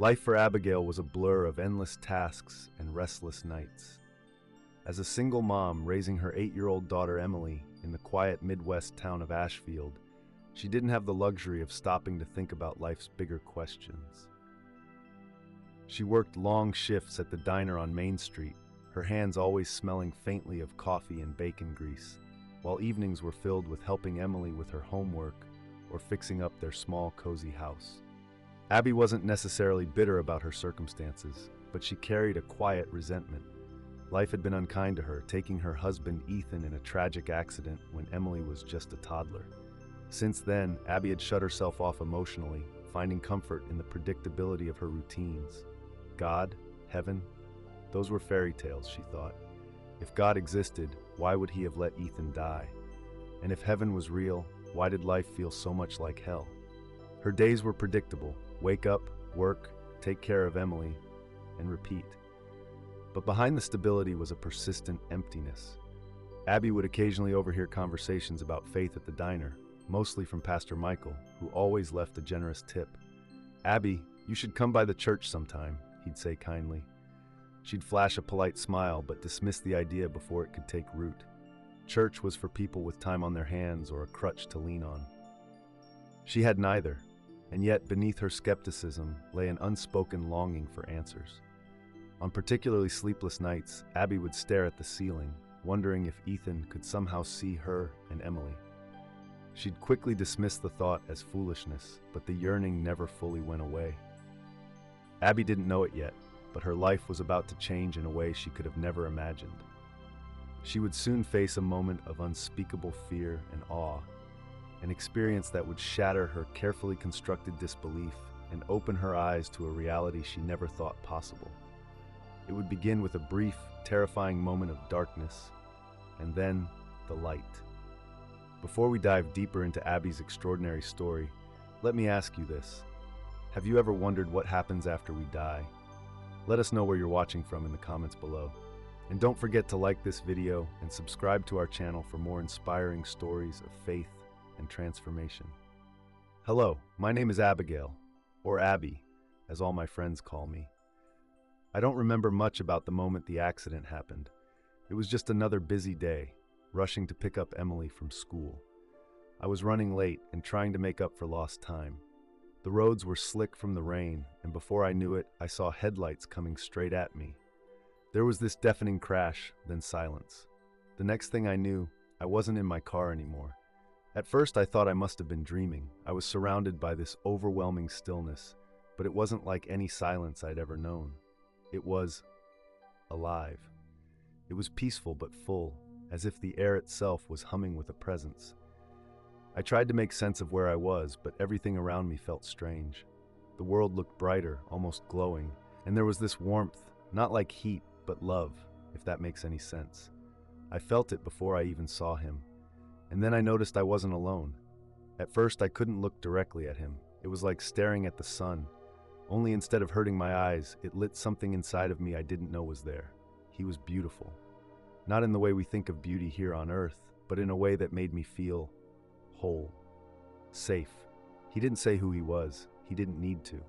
Life for Abigail was a blur of endless tasks and restless nights. As a single mom raising her 8-year-old daughter Emily in the quiet Midwest town of Ashfield, she didn't have the luxury of stopping to think about life's bigger questions. She worked long shifts at the diner on Main Street, her hands always smelling faintly of coffee and bacon grease, while evenings were filled with helping Emily with her homework or fixing up their small, cozy house. Abby wasn't necessarily bitter about her circumstances, but she carried a quiet resentment. Life had been unkind to her, taking her husband Ethan in a tragic accident when Emily was just a toddler. Since then, Abby had shut herself off emotionally, finding comfort in the predictability of her routines. God, heaven, those were fairy tales, she thought. If God existed, why would he have let Ethan die? And if heaven was real, why did life feel so much like hell? Her days were predictable. Wake up, work, take care of Emily, and repeat. But behind the stability was a persistent emptiness. Abby would occasionally overhear conversations about faith at the diner, mostly from Pastor Michael, who always left a generous tip. "Abby, you should come by the church sometime," he'd say kindly. She'd flash a polite smile but dismiss the idea before it could take root. Church was for people with time on their hands or a crutch to lean on. She had neither, and yet beneath her skepticism lay an unspoken longing for answers. On particularly sleepless nights, Abby would stare at the ceiling, wondering if Ethan could somehow see her and Emily. She'd quickly dismiss the thought as foolishness, but the yearning never fully went away. Abby didn't know it yet, but her life was about to change in a way she could have never imagined. She would soon face a moment of unspeakable fear and awe, an experience that would shatter her carefully constructed disbelief and open her eyes to a reality she never thought possible. It would begin with a brief, terrifying moment of darkness, and then the light. Before we dive deeper into Abby's extraordinary story, let me ask you this. Have you ever wondered what happens after we die? Let us know where you're watching from in the comments below. And don't forget to like this video and subscribe to our channel for more inspiring stories of faith and transformation. Hello, my name is Abigail, or Abby, as all my friends call me. I don't remember much about the moment the accident happened. It was just another busy day, rushing to pick up Emily from school. I was running late and trying to make up for lost time. The roads were slick from the rain, and before I knew it, I saw headlights coming straight at me. There was this deafening crash, then silence. The next thing I knew, I wasn't in my car anymore. At first, I thought I must have been dreaming. I was surrounded by this overwhelming stillness, but it wasn't like any silence I'd ever known. It was alive. It was peaceful but full, as if the air itself was humming with a presence. I tried to make sense of where I was, but everything around me felt strange. The world looked brighter, almost glowing, and there was this warmth, not like heat, but love, if that makes any sense. I felt it before I even saw him. And then I noticed I wasn't alone. At first, I couldn't look directly at him. It was like staring at the sun. Only instead of hurting my eyes, it lit something inside of me I didn't know was there. He was beautiful. Not in the way we think of beauty here on earth, but in a way that made me feel whole, safe. He didn't say who he was. He didn't need to.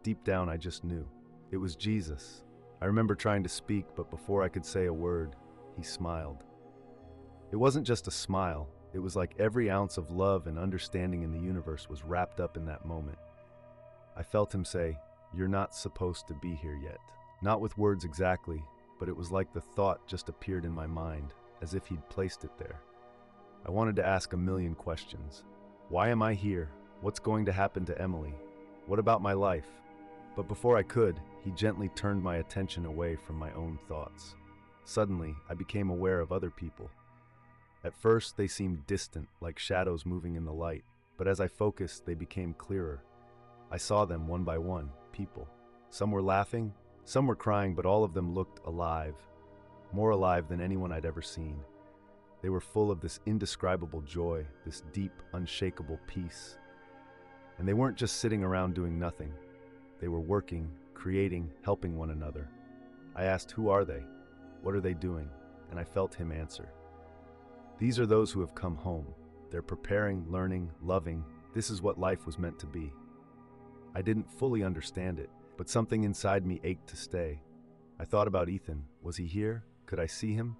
Deep down, I just knew. It was Jesus. I remember trying to speak, but before I could say a word, he smiled. It wasn't just a smile. It was like every ounce of love and understanding in the universe was wrapped up in that moment. I felt him say, "You're not supposed to be here yet." Not with words exactly, but it was like the thought just appeared in my mind, as if he'd placed it there. I wanted to ask a million questions. Why am I here? What's going to happen to Emily? What about my life? But before I could, he gently turned my attention away from my own thoughts. Suddenly, I became aware of other people. At first, they seemed distant, like shadows moving in the light, but as I focused, they became clearer. I saw them one by one, people. Some were laughing, some were crying, but all of them looked alive, more alive than anyone I'd ever seen. They were full of this indescribable joy, this deep, unshakable peace. And they weren't just sitting around doing nothing. They were working, creating, helping one another. I asked, who are they? What are they doing? And I felt him answer. These are those who have come home. They're preparing, learning, loving. This is what life was meant to be. I didn't fully understand it, but something inside me ached to stay. I thought about Ethan. Was he here? Could I see him?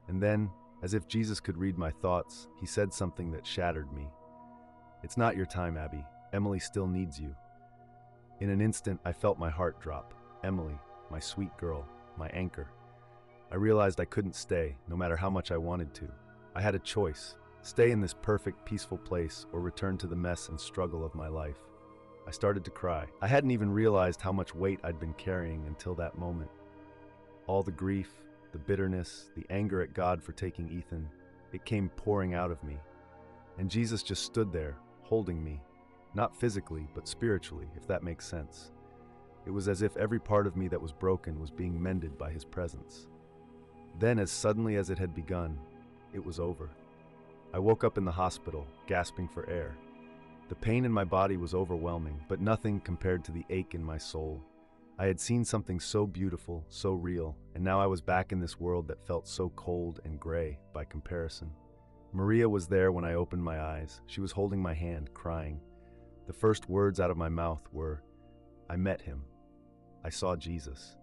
And then, as if Jesus could read my thoughts, he said something that shattered me. "It's not your time, Abby. Emily still needs you." In an instant, I felt my heart drop. Emily, my sweet girl, my anchor. I realized I couldn't stay, no matter how much I wanted to. I had a choice: stay in this perfect, peaceful place or return to the mess and struggle of my life. I started to cry. I hadn't even realized how much weight I'd been carrying until that moment. All the grief, the bitterness, the anger at God for taking Ethan, it came pouring out of me. And Jesus just stood there, holding me. Not physically, but spiritually, if that makes sense. It was as if every part of me that was broken was being mended by his presence. Then, as suddenly as it had begun, it was over. I woke up in the hospital, gasping for air. The pain in my body was overwhelming, but nothing compared to the ache in my soul. I had seen something so beautiful, so real, and now I was back in this world that felt so cold and gray by comparison. Maria was there when I opened my eyes. She was holding my hand, crying. The first words out of my mouth were, "I met him. I saw Jesus."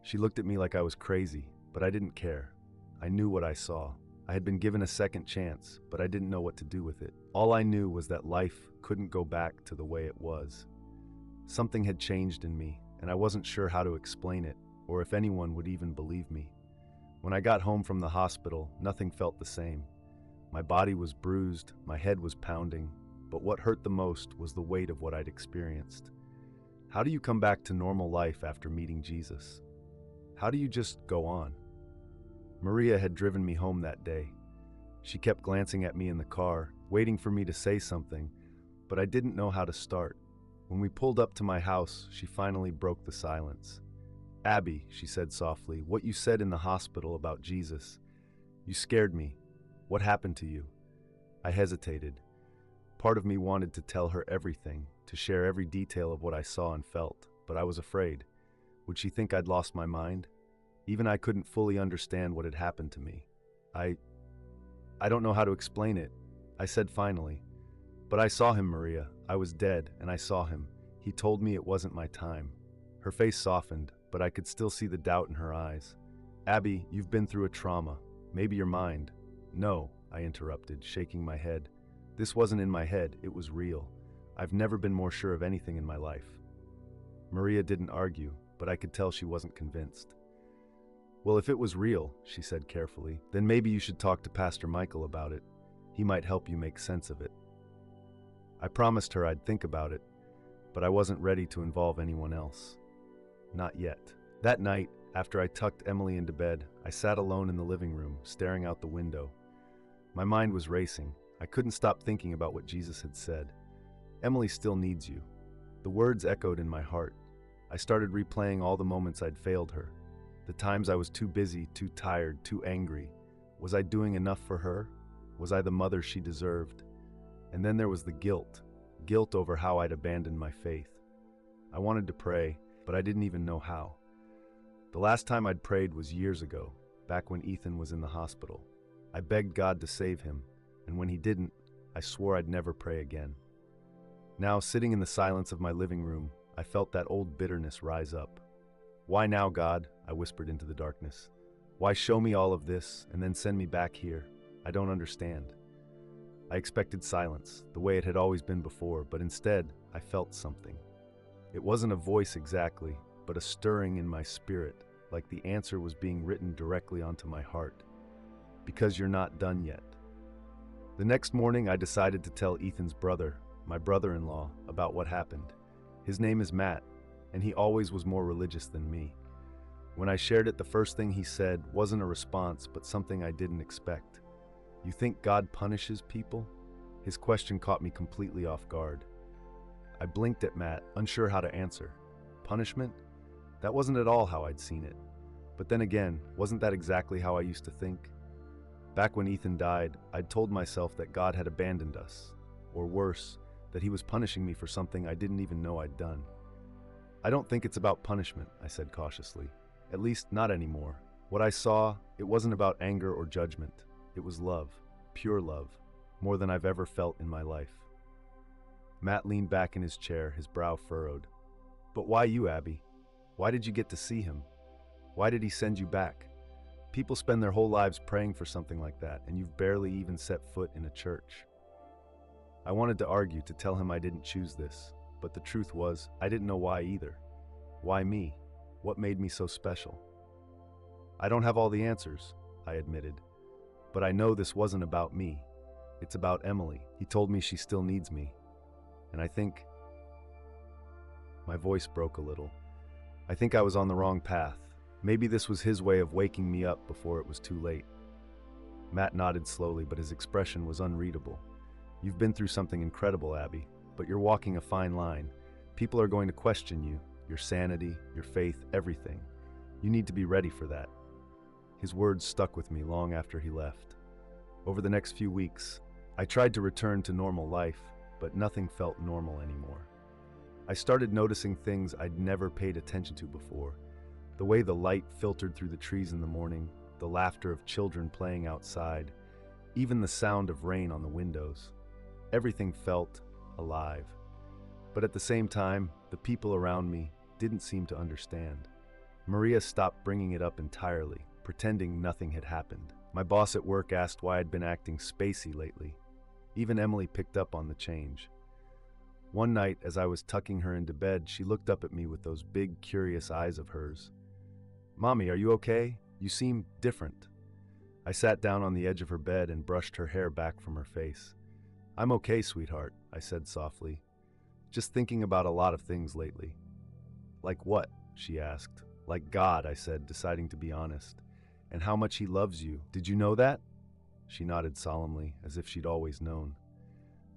She looked at me like I was crazy, but I didn't care. I knew what I saw. I had been given a second chance, but I didn't know what to do with it. All I knew was that life couldn't go back to the way it was. Something had changed in me, and I wasn't sure how to explain it, or if anyone would even believe me. When I got home from the hospital, nothing felt the same. My body was bruised, my head was pounding, but what hurt the most was the weight of what I'd experienced. How do you come back to normal life after meeting Jesus? How do you just go on? Maria had driven me home that day. She kept glancing at me in the car, waiting for me to say something, but I didn't know how to start. When we pulled up to my house, she finally broke the silence. "Abby," she said softly, "what you said in the hospital about Jesus, you scared me. What happened to you?" I hesitated. Part of me wanted to tell her everything, to share every detail of what I saw and felt, but I was afraid. Would she think I'd lost my mind? Even I couldn't fully understand what had happened to me. I don't know how to explain it, I said finally. "But I saw him, Maria. I was dead, and I saw him. He told me it wasn't my time." Her face softened, but I could still see the doubt in her eyes. "Abby, you've been through a trauma. Maybe your mind." "No," I interrupted, shaking my head. "This wasn't in my head, it was real. I've never been more sure of anything in my life." Maria didn't argue, but I could tell she wasn't convinced. "Well, if it was real," she said carefully, "then maybe you should talk to Pastor Michael about it. He might help you make sense of it." I promised her I'd think about it, but I wasn't ready to involve anyone else. Not yet. That night, after I tucked Emily into bed, I sat alone in the living room, staring out the window. My mind was racing. I couldn't stop thinking about what Jesus had said. "Emily still needs you." The words echoed in my heart. I started replaying all the moments I'd failed her. The times I was too busy, too tired, too angry. Was I doing enough for her? Was I the mother she deserved? And then there was the guilt over how I'd abandoned my faith. I wanted to pray, but I didn't even know how. The last time I'd prayed was years ago, back when Ethan was in the hospital. I begged God to save him, and when he didn't, I swore I'd never pray again. Now, sitting in the silence of my living room, I felt that old bitterness rise up. "Why now, God?" I whispered into the darkness. "Why show me all of this and then send me back here? I don't understand." I expected silence, the way it had always been before, but instead, I felt something. It wasn't a voice exactly, but a stirring in my spirit, like the answer was being written directly onto my heart. "Because you're not done yet." The next morning, I decided to tell Ethan's brother, my brother-in-law, about what happened. His name is Matt, and he always was more religious than me. When I shared it, the first thing he said wasn't a response, but something I didn't expect. "You think God punishes people?" His question caught me completely off guard. I blinked at Matt, unsure how to answer. Punishment? That wasn't at all how I'd seen it. But then again, wasn't that exactly how I used to think? Back when Ethan died, I'd told myself that God had abandoned us, or worse, that he was punishing me for something I didn't even know I'd done. "I don't think it's about punishment," I said cautiously. "At least not anymore. What I saw, it wasn't about anger or judgment. It was love, pure love, more than I've ever felt in my life." Matt leaned back in his chair, his brow furrowed. But why you, Abby? Why did you get to see him? Why did he send you back? People spend their whole lives praying for something like that, and you've barely even set foot in a church. I wanted to argue, to tell him I didn't choose this, but the truth was, I didn't know why either. Why me? What made me so special? I don't have all the answers, I admitted, but I know this wasn't about me. It's about Emily. He told me she still needs me, and I think... My voice broke a little. I think I was on the wrong path. Maybe this was his way of waking me up before it was too late. Matt nodded slowly, but his expression was unreadable. You've been through something incredible, Abby, but you're walking a fine line. People are going to question you, your sanity, your faith, everything. You need to be ready for that. His words stuck with me long after he left. Over the next few weeks, I tried to return to normal life, but nothing felt normal anymore. I started noticing things I'd never paid attention to before. The way the light filtered through the trees in the morning, the laughter of children playing outside, even the sound of rain on the windows. Everything felt alive. But at the same time, the people around me didn't seem to understand. Maria stopped bringing it up entirely, pretending nothing had happened. My boss at work asked why I'd been acting spacey lately. Even Emily picked up on the change. One night, as I was tucking her into bed, she looked up at me with those big, curious eyes of hers. "Mommy, are you okay? You seem different." I sat down on the edge of her bed and brushed her hair back from her face. "I'm okay, sweetheart," I said softly. "Just thinking about a lot of things lately." "Like what?" she asked. "Like God," I said, deciding to be honest. "And how much He loves you. Did you know that?" She nodded solemnly, as if she'd always known.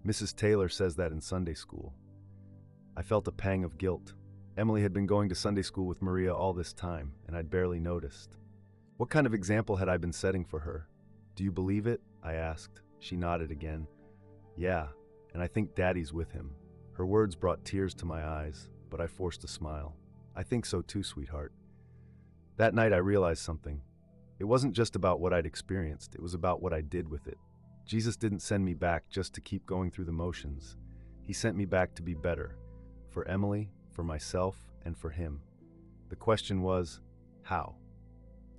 "Mrs. Taylor says that in Sunday school." I felt a pang of guilt. Emily had been going to Sunday school with Maria all this time, and I'd barely noticed. What kind of example had I been setting for her? "Do you believe it?" I asked. She nodded again. "Yeah, and I think Daddy's with him." Her words brought tears to my eyes, but I forced a smile. "I think so too, sweetheart." That night I realized something. It wasn't just about what I'd experienced, it was about what I did with it. Jesus didn't send me back just to keep going through the motions. He sent me back to be better. For Emily, for myself, and for him. The question was, how?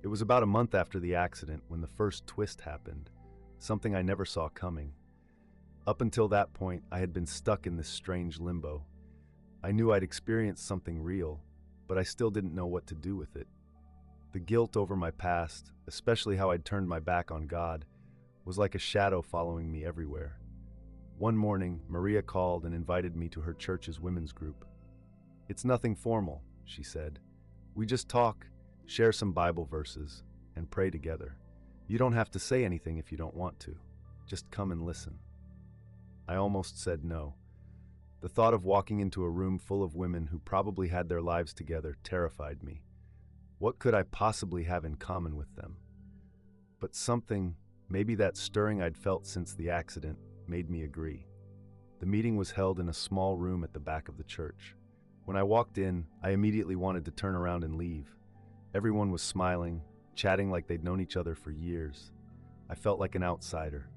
It was about a month after the accident when the first twist happened, something I never saw coming. Up until that point, I had been stuck in this strange limbo. I knew I'd experienced something real, but I still didn't know what to do with it. The guilt over my past, especially how I'd turned my back on God, was like a shadow following me everywhere. One morning, Maria called and invited me to her church's women's group. "It's nothing formal," she said. "We just talk, share some Bible verses, and pray together. You don't have to say anything if you don't want to. Just come and listen." I almost said no. The thought of walking into a room full of women who probably had their lives together terrified me. What could I possibly have in common with them? But something, maybe that stirring I'd felt since the accident, made me agree. The meeting was held in a small room at the back of the church. When I walked in, I immediately wanted to turn around and leave. Everyone was smiling, chatting like they'd known each other for years. I felt like an outsider.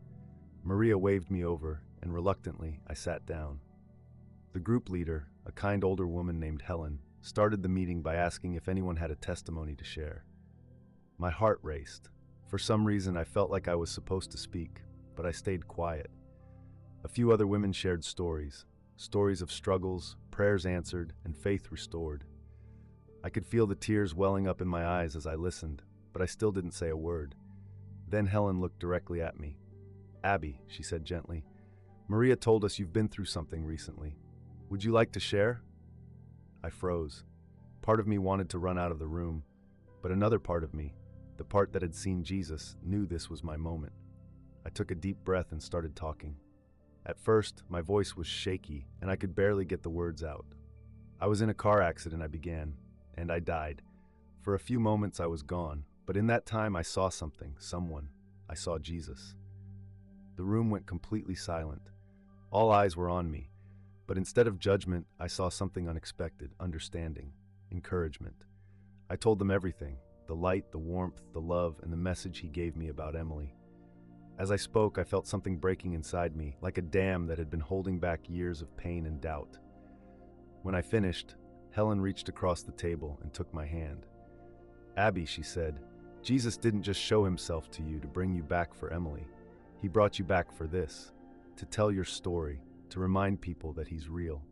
Maria waved me over, and reluctantly, I sat down. The group leader, a kind older woman named Helen, started the meeting by asking if anyone had a testimony to share. My heart raced. For some reason, I felt like I was supposed to speak, but I stayed quiet. A few other women shared stories of struggles, prayers answered, and faith restored. I could feel the tears welling up in my eyes as I listened, but I still didn't say a word. Then Helen looked directly at me. "Abby," she said gently, "Maria told us you've been through something recently. Would you like to share?" I froze. Part of me wanted to run out of the room, but another part of me, the part that had seen Jesus, knew this was my moment. I took a deep breath and started talking. At first, my voice was shaky, and I could barely get the words out. "I was in a car accident," I began, "and I died. For a few moments I was gone, but in that time I saw something, someone. I saw Jesus." The room went completely silent. All eyes were on me, but instead of judgment, I saw something unexpected, understanding, encouragement. I told them everything, the light, the warmth, the love, and the message he gave me about Emily. As I spoke, I felt something breaking inside me, like a dam that had been holding back years of pain and doubt. When I finished, Helen reached across the table and took my hand. "Abby," she said, "Jesus didn't just show himself to you to bring you back for Emily. He brought you back for this, to tell your story, to remind people that he's real."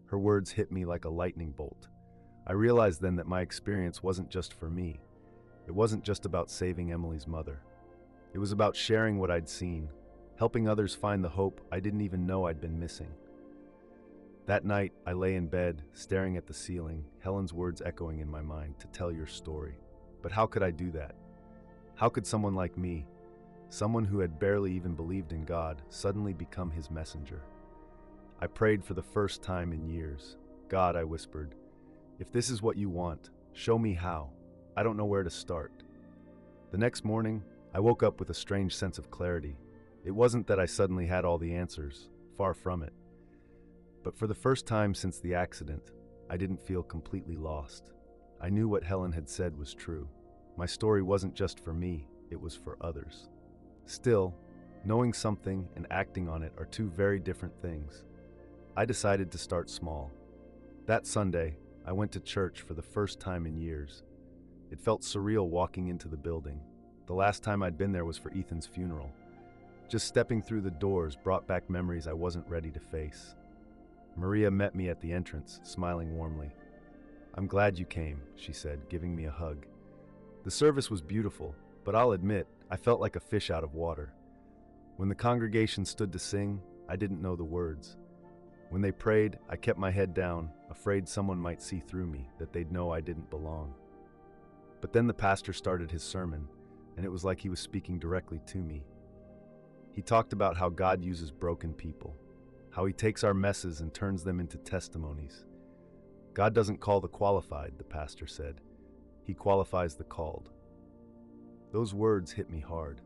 Her words hit me like a lightning bolt. I realized then that my experience wasn't just for me. It wasn't just about saving Emily's mother. It was about sharing what I'd seen, helping others find the hope I didn't even know I'd been missing. That night, I lay in bed, staring at the ceiling, Helen's words echoing in my mind, to tell your story. But how could I do that? How could someone like me, someone who had barely even believed in God, suddenly become his messenger? I prayed for the first time in years. "God," I whispered, "if this is what you want, show me how. I don't know where to start." The next morning, I woke up with a strange sense of clarity. It wasn't that I suddenly had all the answers, far from it. But for the first time since the accident, I didn't feel completely lost. I knew what Helen had said was true. My story wasn't just for me, it was for others. Still, knowing something and acting on it are two very different things. I decided to start small. That Sunday, I went to church for the first time in years. It felt surreal walking into the building. The last time I'd been there was for Ethan's funeral. Just stepping through the doors brought back memories I wasn't ready to face. Maria met me at the entrance, smiling warmly. "I'm glad you came," she said, giving me a hug. The service was beautiful, but I'll admit, I felt like a fish out of water. When the congregation stood to sing, I didn't know the words. When they prayed, I kept my head down, afraid someone might see through me, that they'd know I didn't belong. But then the pastor started his sermon, and it was like he was speaking directly to me. He talked about how God uses broken people, how he takes our messes and turns them into testimonies. God doesn't call the qualified, the pastor said. He qualifies the called. Those words hit me hard.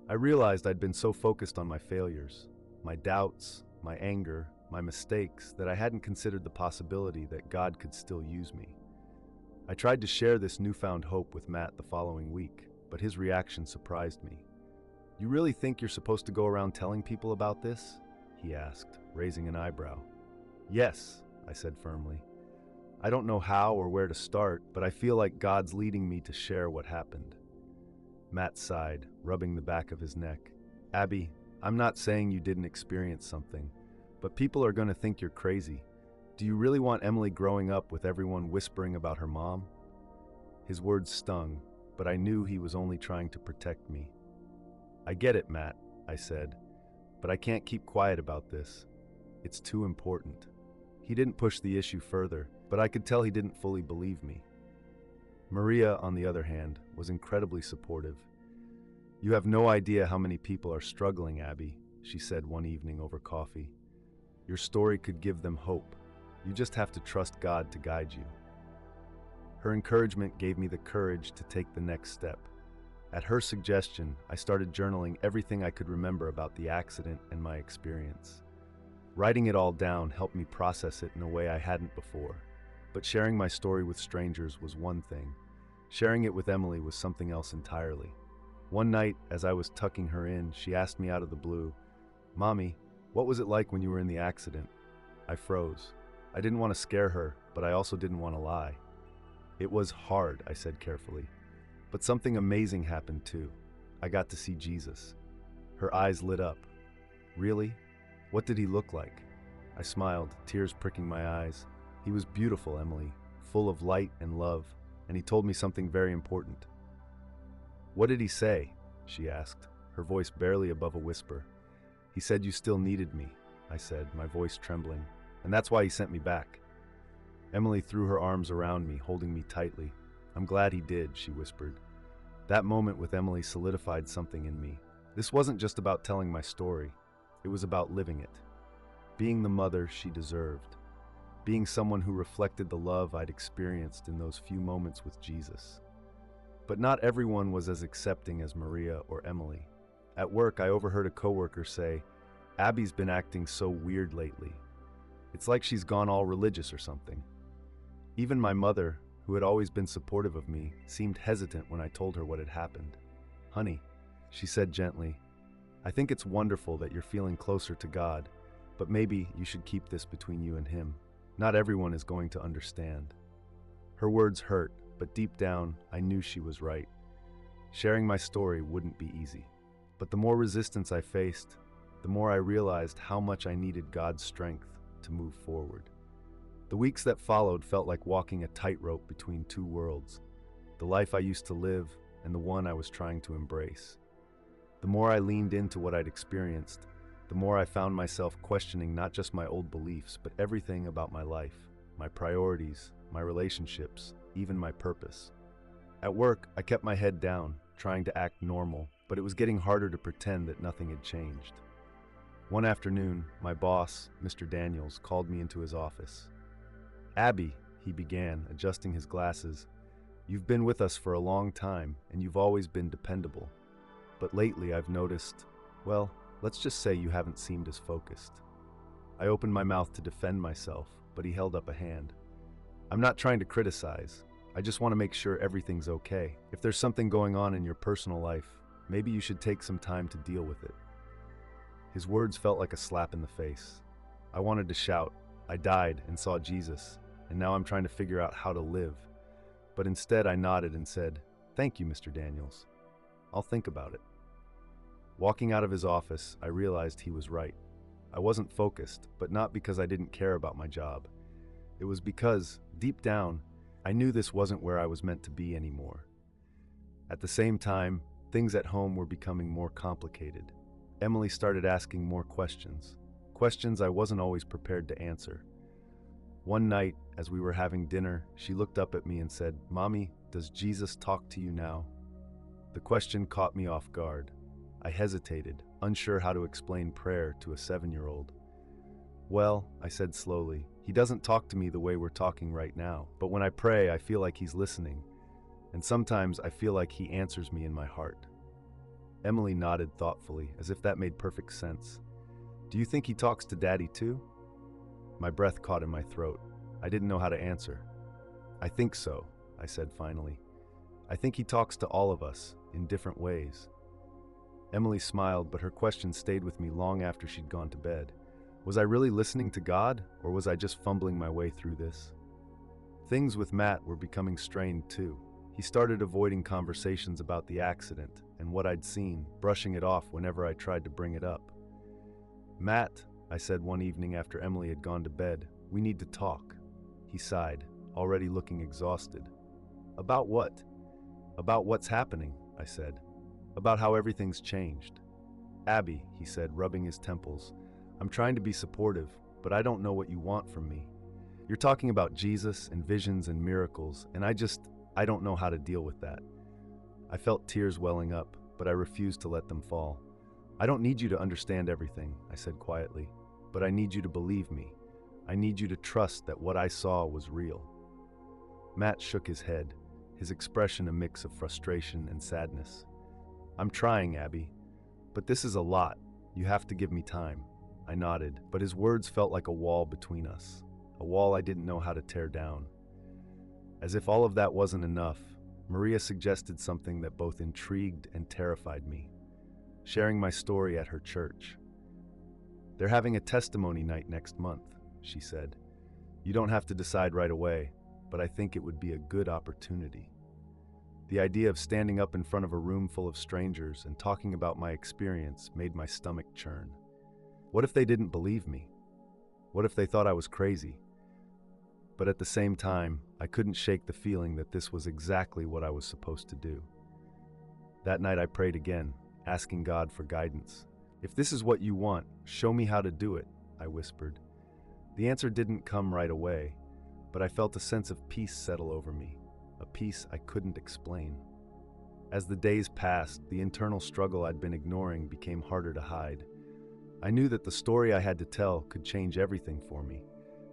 I realized I'd been so focused on my failures, my doubts, my anger, my mistakes, that I hadn't considered the possibility that God could still use me. I tried to share this newfound hope with Matt the following week, but his reaction surprised me. "You really think you're supposed to go around telling people about this?" he asked, raising an eyebrow. "Yes," I said firmly. "I don't know how or where to start, but I feel like God's leading me to share what happened." Matt sighed, rubbing the back of his neck. "Abby, I'm not saying you didn't experience something, but people are going to think you're crazy. Do you really want Emily growing up with everyone whispering about her mom?" His words stung, but I knew he was only trying to protect me. "I get it, Matt," I said, "but I can't keep quiet about this. It's too important." He didn't push the issue further, but I could tell he didn't fully believe me. Maria, on the other hand, was incredibly supportive. "You have no idea how many people are struggling, Abby," she said one evening over coffee. "Your story could give them hope. You just have to trust God to guide you." Her encouragement gave me the courage to take the next step. At her suggestion, I started journaling everything I could remember about the accident and my experience. Writing it all down helped me process it in a way I hadn't before. But sharing my story with strangers was one thing. Sharing it with Emily was something else entirely. One night, as I was tucking her in, she asked me out of the blue, "Mommy, what was it like when you were in the accident?" I froze. I didn't want to scare her, but I also didn't want to lie. "It was hard," I said carefully. "But something amazing happened too. I got to see Jesus." Her eyes lit up. "Really? What did he look like?" I smiled, tears pricking my eyes. "He was beautiful, Emily, full of light and love, and he told me something very important." "What did he say?" she asked, her voice barely above a whisper. "He said you still needed me," I said, my voice trembling, "and that's why he sent me back." Emily threw her arms around me, holding me tightly. "I'm glad he did," she whispered. That moment with Emily solidified something in me. This wasn't just about telling my story. It was about living it. Being the mother she deserved. Being someone who reflected the love I'd experienced in those few moments with Jesus. But not everyone was as accepting as Maria or Emily. At work, I overheard a coworker say, "Abby's been acting so weird lately. It's like she's gone all religious or something." Even my mother, who had always been supportive of me, seemed hesitant when I told her what had happened. "Honey," she said gently, "I think it's wonderful that you're feeling closer to God, but maybe you should keep this between you and him." Not everyone is going to understand. Her words hurt, but deep down, I knew she was right. Sharing my story wouldn't be easy. But the more resistance I faced, the more I realized how much I needed God's strength to move forward. The weeks that followed felt like walking a tightrope between two worlds, the life I used to live and the one I was trying to embrace. The more I leaned into what I'd experienced, the more I found myself questioning not just my old beliefs, but everything about my life, my priorities, my relationships, even my purpose. At work, I kept my head down, trying to act normal, but it was getting harder to pretend that nothing had changed. One afternoon, my boss, Mr. Daniels, called me into his office. "Abby," he began, adjusting his glasses, "you've been with us for a long time, and you've always been dependable. But lately I've noticed, well, let's just say you haven't seemed as focused." I opened my mouth to defend myself, but he held up a hand. "I'm not trying to criticize. I just want to make sure everything's okay. If there's something going on in your personal life, maybe you should take some time to deal with it." His words felt like a slap in the face. I wanted to shout, "I died and saw Jesus, and now I'm trying to figure out how to live." But instead I nodded and said, "Thank you, Mr. Daniels. I'll think about it." Walking out of his office, I realized he was right. I wasn't focused, but not because I didn't care about my job. It was because, deep down, I knew this wasn't where I was meant to be anymore. At the same time, things at home were becoming more complicated. Emily started asking more questions I wasn't always prepared to answer. One night, as we were having dinner, she looked up at me and said, "Mommy, does Jesus talk to you now?" The question caught me off guard. I hesitated, unsure how to explain prayer to a 7-year-old. "Well," I said slowly, "he doesn't talk to me the way we're talking right now, but when I pray, I feel like he's listening, and sometimes I feel like he answers me in my heart." Emily nodded thoughtfully, as if that made perfect sense. "Do you think he talks to Daddy too?" My breath caught in my throat. I didn't know how to answer. "I think so," I said finally. "I think he talks to all of us, in different ways." Emily smiled, but her question stayed with me long after she'd gone to bed. Was I really listening to God, or was I just fumbling my way through this? Things with Matt were becoming strained too. He started avoiding conversations about the accident and what I'd seen, brushing it off whenever I tried to bring it up. "Matt," I said one evening after Emily had gone to bed, "we need to talk." He sighed, already looking exhausted. "About what?" "About what's happening," I said. "About how everything's changed." "Abby," he said, rubbing his temples, "I'm trying to be supportive, but I don't know what you want from me. You're talking about Jesus and visions and miracles, and I don't know how to deal with that." I felt tears welling up, but I refused to let them fall. "I don't need you to understand everything," I said quietly, "but I need you to believe me. I need you to trust that what I saw was real." Matt shook his head, his expression a mix of frustration and sadness. "I'm trying, Abby, but this is a lot. You have to give me time." I nodded, but his words felt like a wall between us, a wall I didn't know how to tear down. As if all of that wasn't enough, Maria suggested something that both intrigued and terrified me: sharing my story at her church. "They're having a testimony night next month," she said. "You don't have to decide right away, but I think it would be a good opportunity." The idea of standing up in front of a room full of strangers and talking about my experience made my stomach churn. What if they didn't believe me? What if they thought I was crazy? But at the same time, I couldn't shake the feeling that this was exactly what I was supposed to do. That night I prayed again, asking God for guidance. "If this is what you want, show me how to do it," I whispered. The answer didn't come right away, but I felt a sense of peace settle over me, a peace I couldn't explain. As the days passed, the internal struggle I'd been ignoring became harder to hide. I knew that the story I had to tell could change everything for me,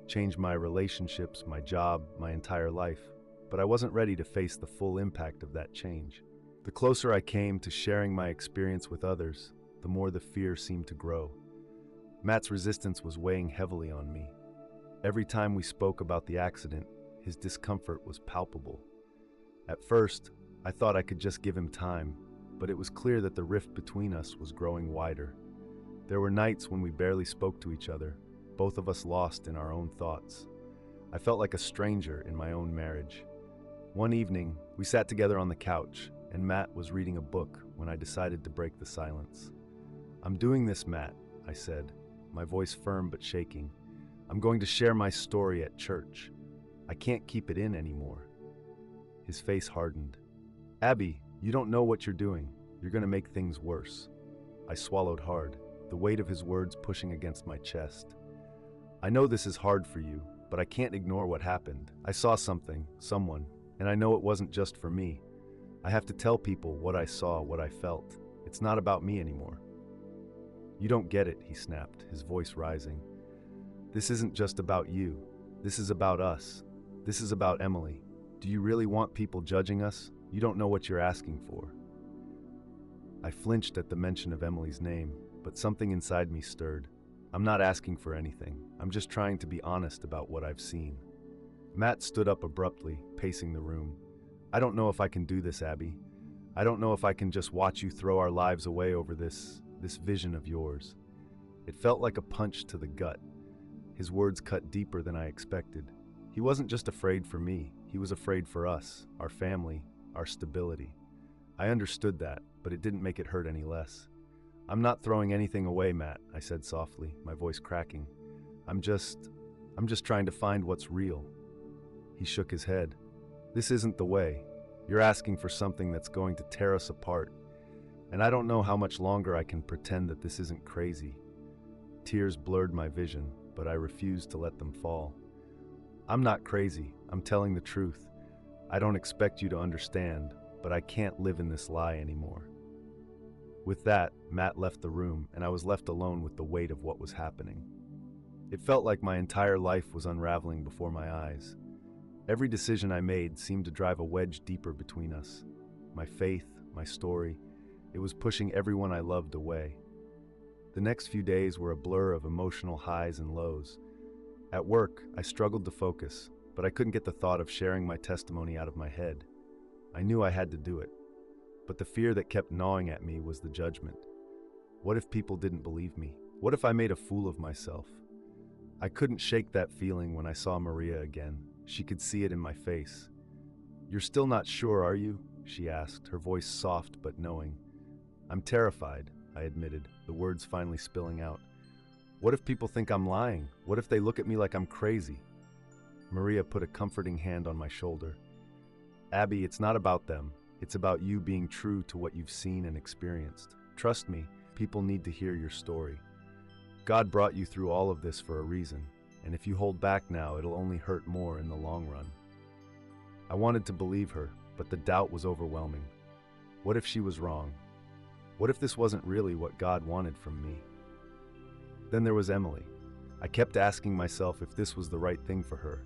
change my relationships, my job, my entire life, but I wasn't ready to face the full impact of that change. The closer I came to sharing my experience with others, the more the fear seemed to grow. Matt's resistance was weighing heavily on me. Every time we spoke about the accident, his discomfort was palpable. At first, I thought I could just give him time, but it was clear that the rift between us was growing wider. There were nights when we barely spoke to each other, both of us lost in our own thoughts. I felt like a stranger in my own marriage. One evening, we sat together on the couch, and Matt was reading a book when I decided to break the silence. "I'm doing this, Matt," I said, my voice firm but shaking. "I'm going to share my story at church. I can't keep it in anymore." His face hardened. "Abby, you don't know what you're doing. You're going to make things worse." I swallowed hard, the weight of his words pushing against my chest. "I know this is hard for you, but I can't ignore what happened. I saw something, someone, and I know it wasn't just for me. I have to tell people what I saw, what I felt. It's not about me anymore." "You don't get it," he snapped, his voice rising. "This isn't just about you. This is about us. This is about Emily. Do you really want people judging us? You don't know what you're asking for." I flinched at the mention of Emily's name, but something inside me stirred. "I'm not asking for anything. I'm just trying to be honest about what I've seen." Matt stood up abruptly, pacing the room. "I don't know if I can do this, Abby. I don't know if I can just watch you throw our lives away over this vision of yours." It felt like a punch to the gut. His words cut deeper than I expected. He wasn't just afraid for me, he was afraid for us, our family, our stability. I understood that, but it didn't make it hurt any less. "I'm not throwing anything away, Matt," I said softly, my voice cracking. I'm just trying to find what's real." He shook his head. "This isn't the way. You're asking for something that's going to tear us apart. And I don't know how much longer I can pretend that this isn't crazy." Tears blurred my vision, but I refused to let them fall. "I'm not crazy. I'm telling the truth. I don't expect you to understand, but I can't live in this lie anymore." With that, Matt left the room, and I was left alone with the weight of what was happening. It felt like my entire life was unraveling before my eyes. Every decision I made seemed to drive a wedge deeper between us. My faith, my story, it was pushing everyone I loved away. The next few days were a blur of emotional highs and lows. At work, I struggled to focus, but I couldn't get the thought of sharing my testimony out of my head. I knew I had to do it, but the fear that kept gnawing at me was the judgment. What if people didn't believe me? What if I made a fool of myself? I couldn't shake that feeling when I saw Maria again. She could see it in my face. "You're still not sure, are you?" she asked, her voice soft but knowing. "I'm terrified," I admitted, the words finally spilling out. "What if people think I'm lying? What if they look at me like I'm crazy?" Maria put a comforting hand on my shoulder. "Abby, it's not about them. It's about you being true to what you've seen and experienced. Trust me, people need to hear your story. God brought you through all of this for a reason, and if you hold back now, it'll only hurt more in the long run." I wanted to believe her, but the doubt was overwhelming. What if she was wrong? What if this wasn't really what God wanted from me? Then there was Emily. I kept asking myself if this was the right thing for her.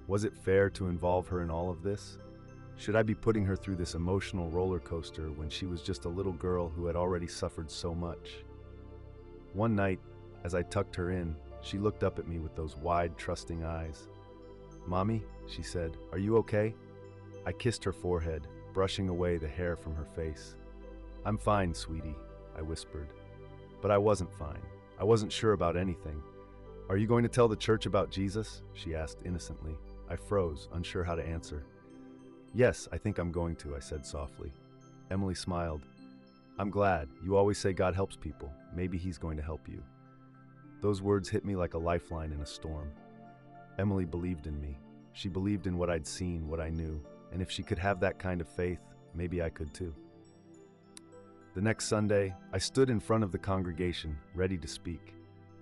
Was it fair to involve her in all of this? Should I be putting her through this emotional roller coaster when she was just a little girl who had already suffered so much? One night, as I tucked her in, she looked up at me with those wide, trusting eyes. "Mommy," she said, "are you okay?" I kissed her forehead, brushing away the hair from her face. "I'm fine, sweetie," I whispered. But I wasn't fine. I wasn't sure about anything. "Are you going to tell the church about Jesus?" she asked innocently. I froze, unsure how to answer. "Yes, I think I'm going to," I said softly. Emily smiled. "I'm glad. You always say God helps people. Maybe He's going to help you." Those words hit me like a lifeline in a storm. Emily believed in me. She believed in what I'd seen, what I knew, and if she could have that kind of faith, maybe I could too. The next Sunday, I stood in front of the congregation, ready to speak.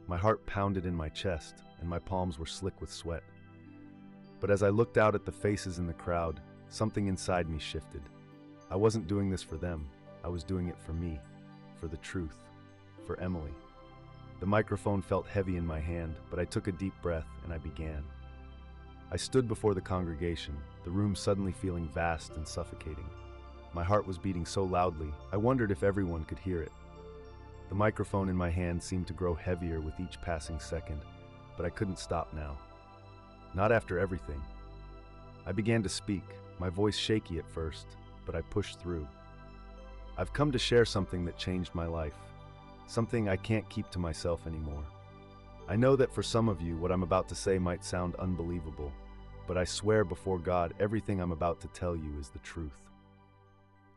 My heart pounded in my chest, and my palms were slick with sweat. But as I looked out at the faces in the crowd, something inside me shifted. I wasn't doing this for them. I was doing it for me, for the truth, for Emily. The microphone felt heavy in my hand, but I took a deep breath and I began. I stood before the congregation, the room suddenly feeling vast and suffocating. My heart was beating so loudly, I wondered if everyone could hear it. The microphone in my hand seemed to grow heavier with each passing second, but I couldn't stop now. Not after everything. I began to speak, my voice shaky at first, but I pushed through. "I've come to share something that changed my life. Something I can't keep to myself anymore. I know that for some of you, what I'm about to say might sound unbelievable, but I swear before God, everything I'm about to tell you is the truth.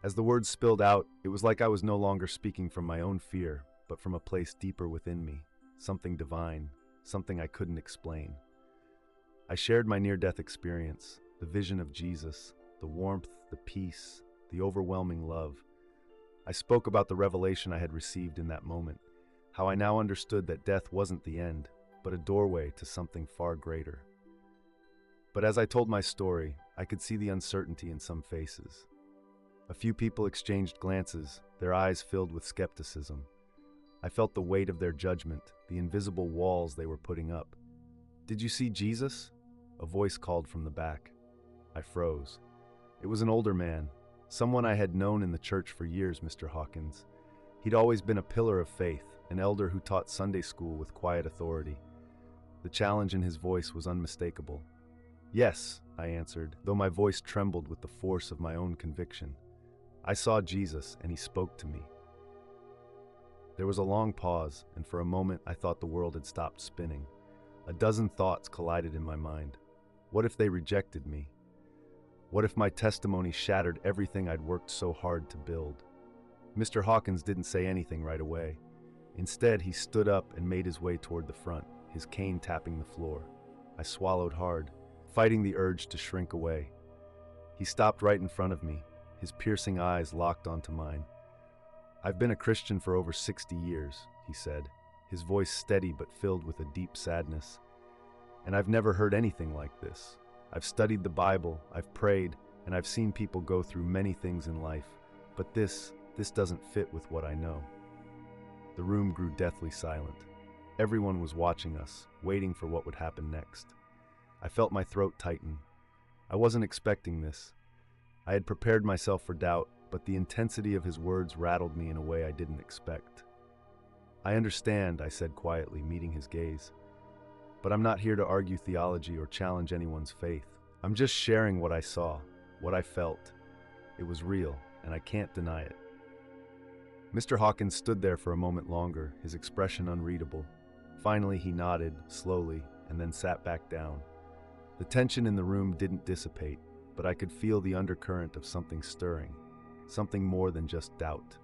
As the words spilled out, it was like I was no longer speaking from my own fear, but from a place deeper within me, something divine, something I couldn't explain. I shared my near-death experience, the vision of Jesus, the warmth, the peace, the overwhelming love. I spoke about the revelation I had received in that moment, how I now understood that death wasn't the end, but a doorway to something far greater. But as I told my story, I could see the uncertainty in some faces. A few people exchanged glances, their eyes filled with skepticism. I felt the weight of their judgment, the invisible walls they were putting up. "Did you see Jesus?" A voice called from the back. I froze. It was an older man, someone I had known in the church for years, Mr. Hawkins. He'd always been a pillar of faith, an elder who taught Sunday school with quiet authority. The challenge in his voice was unmistakable. "Yes," I answered, though my voice trembled with the force of my own conviction. "I saw Jesus, and he spoke to me." There was a long pause, and for a moment I thought the world had stopped spinning. A dozen thoughts collided in my mind. What if they rejected me? What if my testimony shattered everything I'd worked so hard to build? Mr. Hawkins didn't say anything right away. Instead, he stood up and made his way toward the front, his cane tapping the floor. I swallowed hard, fighting the urge to shrink away. He stopped right in front of me, his piercing eyes locked onto mine. "I've been a Christian for over 60 years, he said, his voice steady but filled with a deep sadness. "And I've never heard anything like this. I've studied the Bible, I've prayed, and I've seen people go through many things in life, but this doesn't fit with what I know." The room grew deathly silent. Everyone was watching us, waiting for what would happen next. I felt my throat tighten. I wasn't expecting this. I had prepared myself for doubt, but the intensity of his words rattled me in a way I didn't expect. "I understand," I said quietly, meeting his gaze. "But I'm not here to argue theology or challenge anyone's faith. I'm just sharing what I saw, what I felt. It was real, and I can't deny it." Mr. Hawkins stood there for a moment longer, his expression unreadable. Finally, he nodded, slowly, and then sat back down. The tension in the room didn't dissipate, but I could feel the undercurrent of something stirring, something more than just doubt.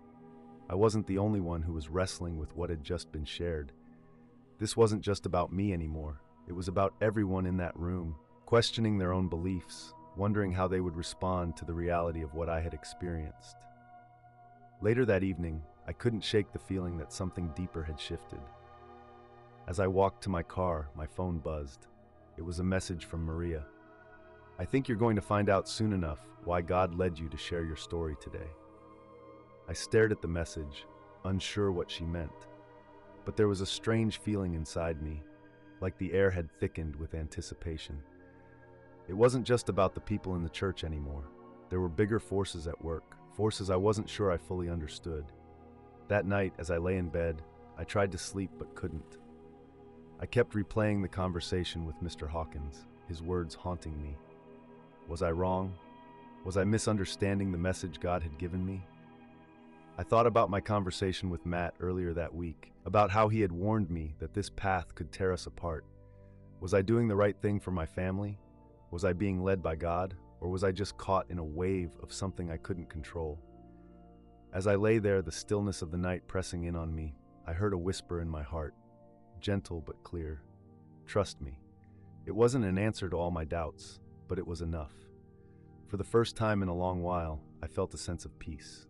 I wasn't the only one who was wrestling with what had just been shared. This wasn't just about me anymore. It was about everyone in that room, questioning their own beliefs, wondering how they would respond to the reality of what I had experienced. Later that evening, I couldn't shake the feeling that something deeper had shifted. As I walked to my car, my phone buzzed. It was a message from Maria. "I think you're going to find out soon enough why God led you to share your story today." I stared at the message, unsure what she meant. But there was a strange feeling inside me, like the air had thickened with anticipation. It wasn't just about the people in the church anymore. There were bigger forces at work, forces I wasn't sure I fully understood. That night, as I lay in bed, I tried to sleep but couldn't. I kept replaying the conversation with Mr. Hawkins, his words haunting me. Was I wrong? Was I misunderstanding the message God had given me? I thought about my conversation with Matt earlier that week, about how he had warned me that this path could tear us apart. Was I doing the right thing for my family? Was I being led by God? Or was I just caught in a wave of something I couldn't control? As I lay there, the stillness of the night pressing in on me, I heard a whisper in my heart, gentle but clear. "Trust me." It wasn't an answer to all my doubts, but it was enough. For the first time in a long while, I felt a sense of peace.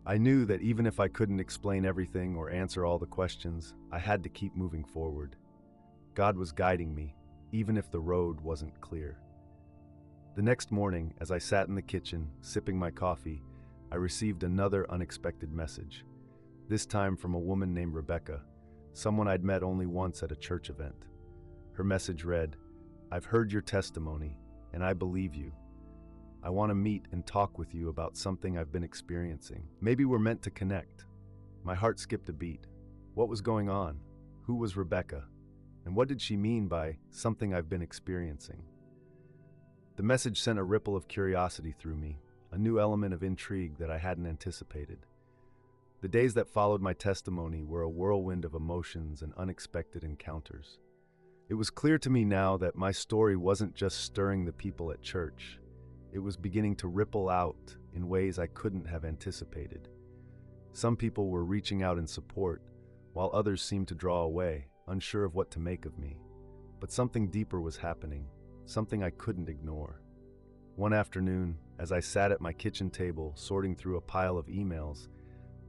I knew that even if I couldn't explain everything or answer all the questions, I had to keep moving forward. God was guiding me, even if the road wasn't clear. The next morning, as I sat in the kitchen, sipping my coffee, I received another unexpected message. This time from a woman named Rebecca, someone I'd met only once at a church event. Her message read, "I've heard your testimony, and I believe you. I want to meet and talk with you about something I've been experiencing. Maybe we're meant to connect." My heart skipped a beat. What was going on? Who was Rebecca? And what did she mean by something I've been experiencing? The message sent a ripple of curiosity through me, a new element of intrigue that I hadn't anticipated. The days that followed my testimony were a whirlwind of emotions and unexpected encounters. It was clear to me now that my story wasn't just stirring the people at church. It was beginning to ripple out in ways I couldn't have anticipated. Some people were reaching out in support, while others seemed to draw away, unsure of what to make of me. But something deeper was happening, something I couldn't ignore. One afternoon, as I sat at my kitchen table sorting through a pile of emails,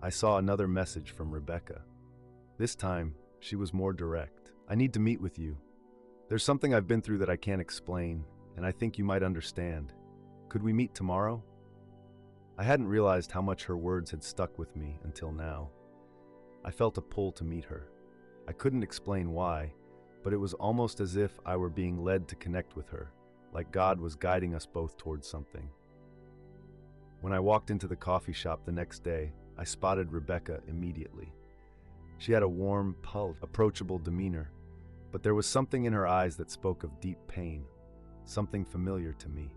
I saw another message from Rebecca. This time, she was more direct. "I need to meet with you. There's something I've been through that I can't explain, and I think you might understand. Could we meet tomorrow?" I hadn't realized how much her words had stuck with me until now. I felt a pull to meet her. I couldn't explain why, but it was almost as if I were being led to connect with her, like God was guiding us both towards something. When I walked into the coffee shop the next day, I spotted Rebecca immediately. She had a warm, approachable demeanor, but there was something in her eyes that spoke of deep pain, something familiar to me.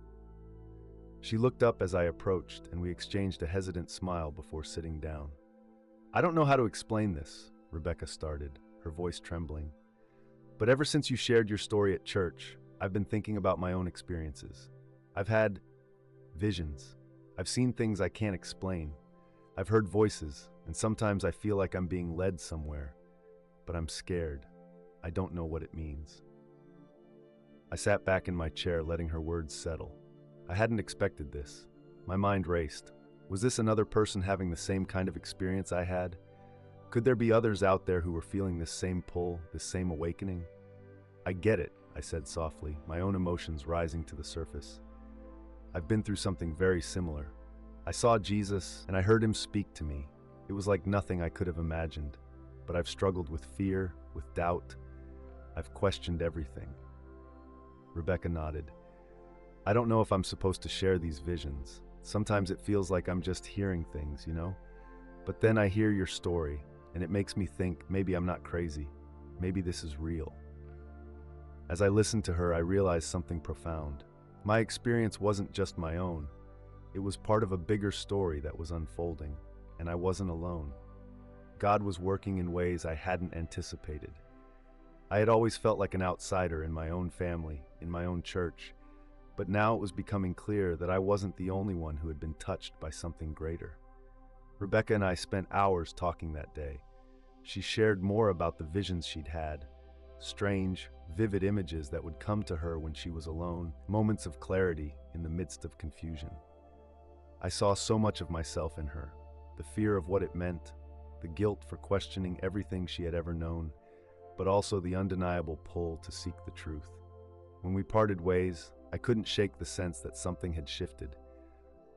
She looked up as I approached, and we exchanged a hesitant smile before sitting down. "I don't know how to explain this," Rebecca started, her voice trembling. "But ever since you shared your story at church, I've been thinking about my own experiences. I've had visions. I've seen things I can't explain. I've heard voices, and sometimes I feel like I'm being led somewhere. But I'm scared. I don't know what it means." I sat back in my chair, letting her words settle. I hadn't expected this. My mind raced. Was this another person having the same kind of experience I had? Could there be others out there who were feeling this same pull, this same awakening? "I get it," I said softly, my own emotions rising to the surface. "I've been through something very similar. I saw Jesus, and I heard him speak to me. It was like nothing I could have imagined. But I've struggled with fear, with doubt. I've questioned everything." Rebecca nodded. "I don't know if I'm supposed to share these visions. Sometimes it feels like I'm just hearing things, you know? But then I hear your story, and it makes me think maybe I'm not crazy. Maybe this is real." As I listened to her, I realized something profound. My experience wasn't just my own. It was part of a bigger story that was unfolding, and I wasn't alone. God was working in ways I hadn't anticipated. I had always felt like an outsider in my own family, in my own church, but now it was becoming clear that I wasn't the only one who had been touched by something greater. Rebecca and I spent hours talking that day. She shared more about the visions she'd had, strange, vivid images that would come to her when she was alone, moments of clarity in the midst of confusion. I saw so much of myself in her, the fear of what it meant, the guilt for questioning everything she had ever known, but also the undeniable pull to seek the truth. When we parted ways, I couldn't shake the sense that something had shifted.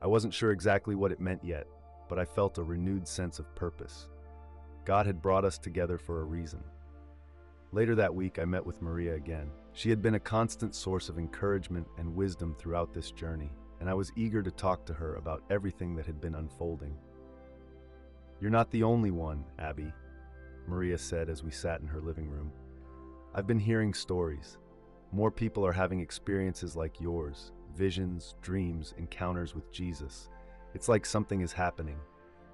I wasn't sure exactly what it meant yet, but I felt a renewed sense of purpose. God had brought us together for a reason. Later that week, I met with Maria again. She had been a constant source of encouragement and wisdom throughout this journey, and I was eager to talk to her about everything that had been unfolding. "You're not the only one, Abby," Maria said as we sat in her living room. "I've been hearing stories. More people are having experiences like yours, visions, dreams, encounters with Jesus. It's like something is happening.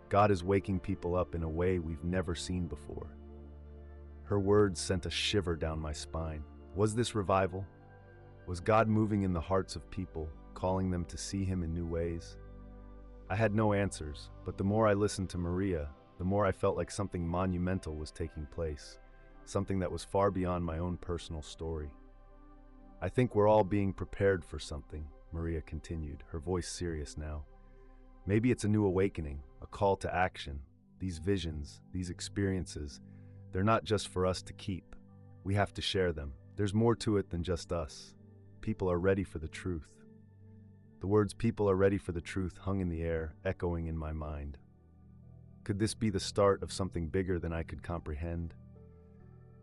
God is waking people up in a way we've never seen before." Her words sent a shiver down my spine. Was this revival? Was God moving in the hearts of people, calling them to see him in new ways? I had no answers, but the more I listened to Maria, the more I felt like something monumental was taking place, something that was far beyond my own personal story. "I think we're all being prepared for something," Maria continued, her voice serious now. "Maybe it's a new awakening, a call to action. These visions, these experiences, they're not just for us to keep. We have to share them. There's more to it than just us. People are ready for the truth." The words "people are ready for the truth" hung in the air, echoing in my mind. Could this be the start of something bigger than I could comprehend?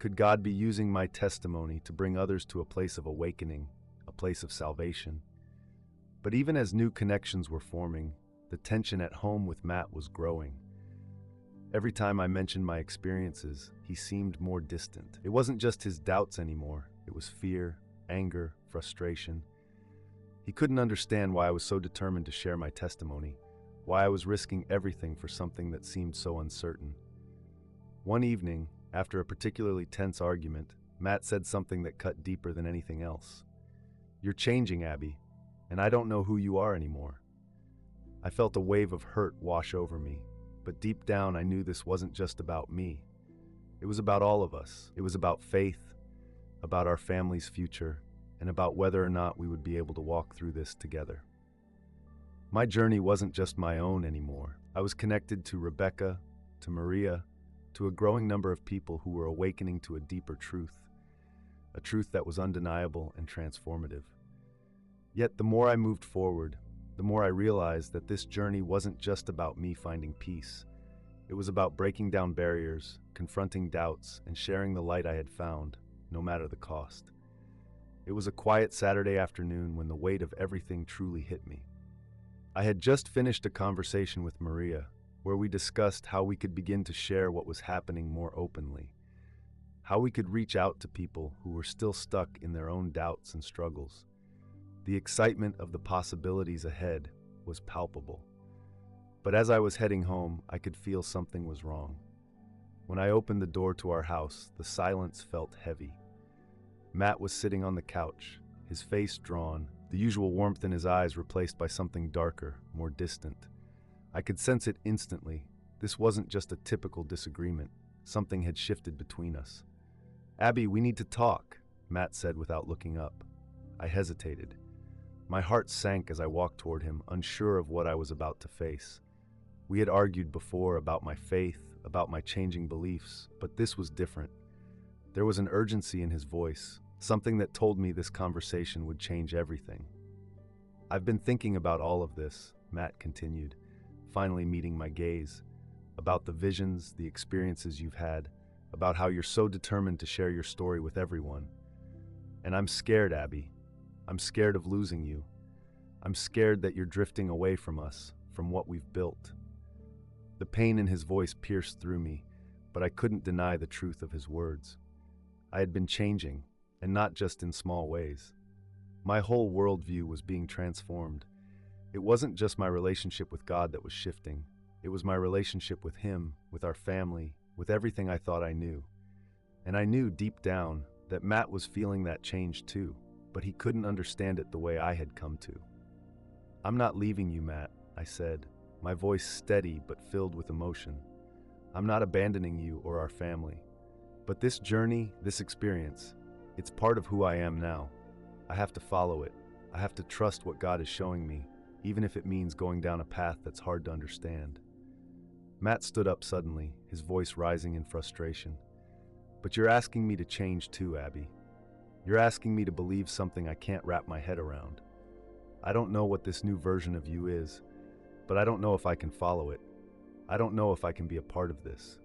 Could God be using my testimony to bring others to a place of awakening, a place of salvation? But even as new connections were forming, the tension at home with Matt was growing. Every time I mentioned my experiences, he seemed more distant. It wasn't just his doubts anymore. It was fear, anger, frustration. He couldn't understand why I was so determined to share my testimony, why I was risking everything for something that seemed so uncertain. One evening, after a particularly tense argument, Matt said something that cut deeper than anything else. "You're changing, Abby, and I don't know who you are anymore." I felt a wave of hurt wash over me, but deep down I knew this wasn't just about me. It was about all of us. It was about faith, about our family's future, and about whether or not we would be able to walk through this together. My journey wasn't just my own anymore. I was connected to Rebecca, to Maria, to a growing number of people who were awakening to a deeper truth, a truth that was undeniable and transformative. Yet the more I moved forward, the more I realized that this journey wasn't just about me finding peace. It was about breaking down barriers, confronting doubts, and sharing the light I had found, no matter the cost. It was a quiet Saturday afternoon when the weight of everything truly hit me. I had just finished a conversation with Maria, where we discussed how we could begin to share what was happening more openly, how we could reach out to people who were still stuck in their own doubts and struggles. The excitement of the possibilities ahead was palpable. But as I was heading home, I could feel something was wrong. When I opened the door to our house, the silence felt heavy. Matt was sitting on the couch, his face drawn, the usual warmth in his eyes replaced by something darker, more distant. I could sense it instantly. This wasn't just a typical disagreement. Something had shifted between us. "Abby, we need to talk," Matt said without looking up. I hesitated. My heart sank as I walked toward him, unsure of what I was about to face. We had argued before about my faith, about my changing beliefs, but this was different. There was an urgency in his voice, something that told me this conversation would change everything. "I've been thinking about all of this," Matt continued, finally meeting my gaze, "about the visions, the experiences you've had, about how you're so determined to share your story with everyone. And I'm scared, Abby. I'm scared of losing you. I'm scared that you're drifting away from us, from what we've built." The pain in his voice pierced through me, but I couldn't deny the truth of his words. I had been changing, and not just in small ways. My whole worldview was being transformed. It wasn't just my relationship with God that was shifting. It was my relationship with him, with our family, with everything I thought I knew. And I knew deep down that Matt was feeling that change too, but he couldn't understand it the way I had come to. "I'm not leaving you, Matt," I said, my voice steady but filled with emotion. "I'm not abandoning you or our family. But this journey, this experience, it's part of who I am now. I have to follow it. I have to trust what God is showing me, even if it means going down a path that's hard to understand." Matt stood up suddenly, his voice rising in frustration. "But you're asking me to change too, Abby. You're asking me to believe something I can't wrap my head around. I don't know what this new version of you is, but I don't know if I can follow it. I don't know if I can be a part of this."